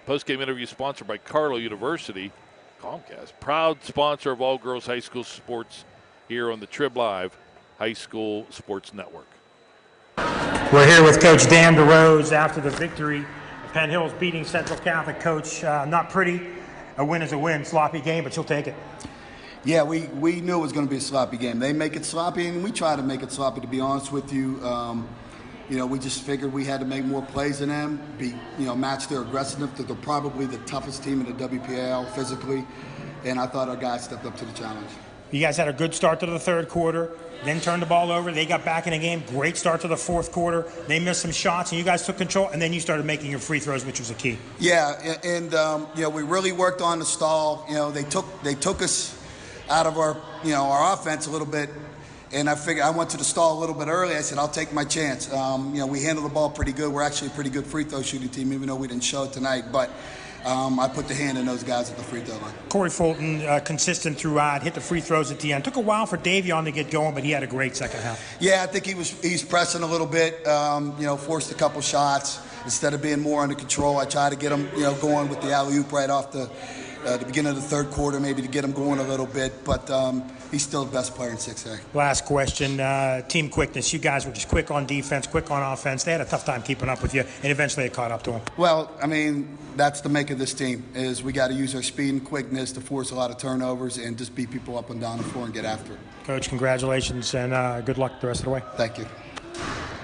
postgame interview sponsored by Carlow University. Comcast, proud sponsor of all girls high school sports here on the Trib Live High School Sports Network. We're here with Coach Dan DeRose after the victory. Penn Hills beating Central Catholic. Coach, not pretty. A win is a win. Sloppy game, but you'll take it. Yeah, we knew it was going to be a sloppy game. They make it sloppy, and we try to make it sloppy, to be honest with you. We just figured we had to make more plays than them, match their aggressiveness. They're probably the toughest team in the WPIAL physically, and I thought our guys stepped up to the challenge. You guys had a good start to the third quarter, then turned the ball over. They got back in the game. Great start to the fourth quarter. They missed some shots, and you guys took control, and then you started making your free throws, which was the key. Yeah, and we really worked on the stall. They took us out of our offense a little bit. And I figured I went to the stall a little bit early. I said, I'll take my chance. We handled the ball pretty good. We're actually a pretty good free throw shooting team, even though we didn't show it tonight. But I put the hand in those guys at the free throw line. Corey Fulton, consistent throughout, hit the free throws at the end. Took a while for Davion to get going, but he had a great second half. Yeah, I think he's pressing a little bit, forced a couple shots. Instead of being more under control, I tried to get him, going with the alley-oop right off the beginning of the third quarter, maybe to get him going a little bit. But he's still the best player in 6A. Last question, team quickness. You guys were just quick on defense, quick on offense. They had a tough time keeping up with you, and eventually it caught up to them. Well, that's the make of this team, is we got to use our speed and quickness to force a lot of turnovers and just beat people up and down the floor and get after it. Coach, congratulations, and good luck the rest of the way. Thank you.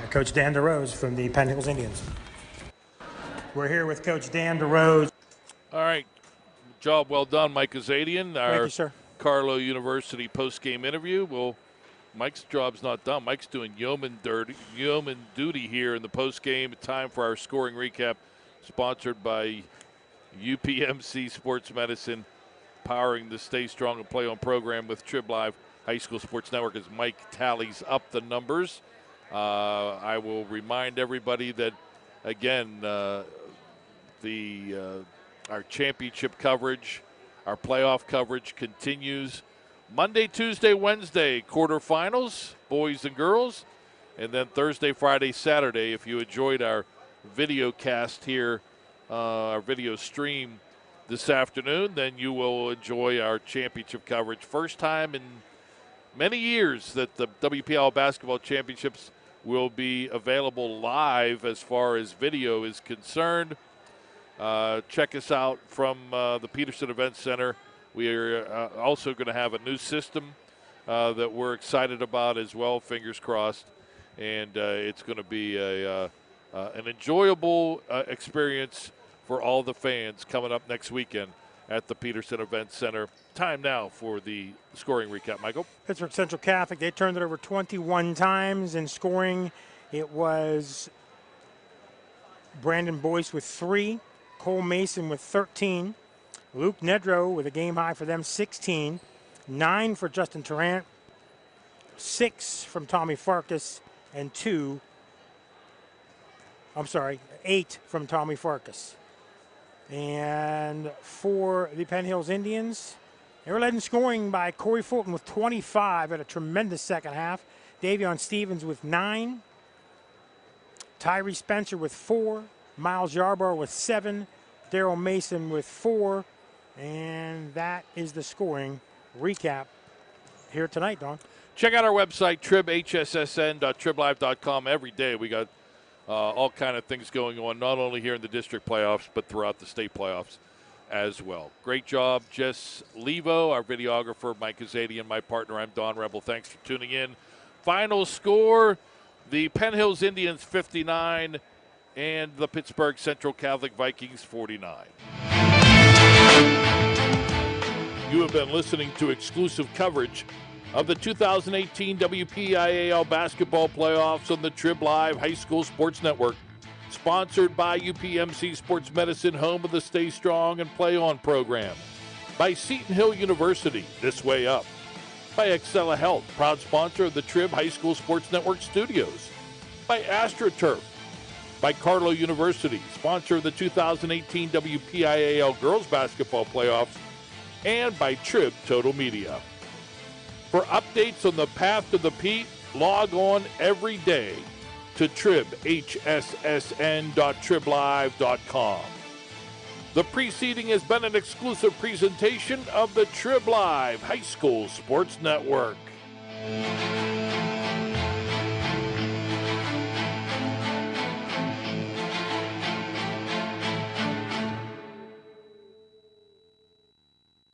Coach Dan DeRose from the Penn Hills Indians. We're here with Coach Dan DeRose. All right. Job well done, Mike Azadian. Our Thank you, sir. Carlow University post-game interview. Well, Mike's job's not done. Mike's doing yeoman duty here in the post-game. Time for our scoring recap, sponsored by UPMC Sports Medicine, powering the Stay Strong and Play On program with Trib Live High School Sports Network as Mike tallies up the numbers. I will remind everybody that, again, the Our championship coverage, our playoff coverage continues. Monday, Tuesday, Wednesday, quarterfinals, boys and girls. And then Thursday, Friday, Saturday, if you enjoyed our video cast here, our video stream this afternoon, then you will enjoy our championship coverage. First time in many years that the WPIAL Basketball Championships will be available live as far as video is concerned. Check us out from the Peterson Event Center. We are also going to have a new system that we're excited about as well, fingers crossed. And it's going to be an enjoyable experience for all the fans coming up next weekend at the Peterson Event Center. Time now for the scoring recap, Michael. Pittsburgh Central Catholic, they turned it over 21 times in scoring. It was Brandon Boyce with 3, Cole Mason with 13, Luke Nedrow with a game high for them, 16, 9 for Justin Tarrant, 6 from Tommy Farkas, and 8 from Tommy Farkas. And for the Penn Hills Indians, they were led in scoring by Corey Fulton with 25 at a tremendous second half. Davion Stevens with 9. Tyree Spencer with 4. Miles Yarborough with 7. Daryl Mason with 4. And that is the scoring recap here tonight, Don. Check out our website, tribhssn.triblive.com. Every day we got all kind of things going on, not only here in the district playoffs, but throughout the state playoffs as well. Great job, Jess Levo, our videographer, Mike Azadian, my partner. I'm Don Rebel. Thanks for tuning in. Final score, the Penn Hills Indians 59 and the Pittsburgh Central Catholic Vikings 49. You have been listening to exclusive coverage of the 2018 WPIAL basketball playoffs on the Trib Live High School Sports Network. Sponsored by UPMC Sports Medicine, home of the Stay Strong and Play On program. By Seton Hill University, This Way Up. By Excella Health, proud sponsor of the Trib High School Sports Network studios. By AstroTurf. By Carlow University, sponsor of the 2018 WPIAL girls basketball playoffs. And by Trib Total Media. For updates on the path to the Pete, log on every day to tribhssn.triblive.com. The preceding has been an exclusive presentation of the Trib Live High School Sports Network.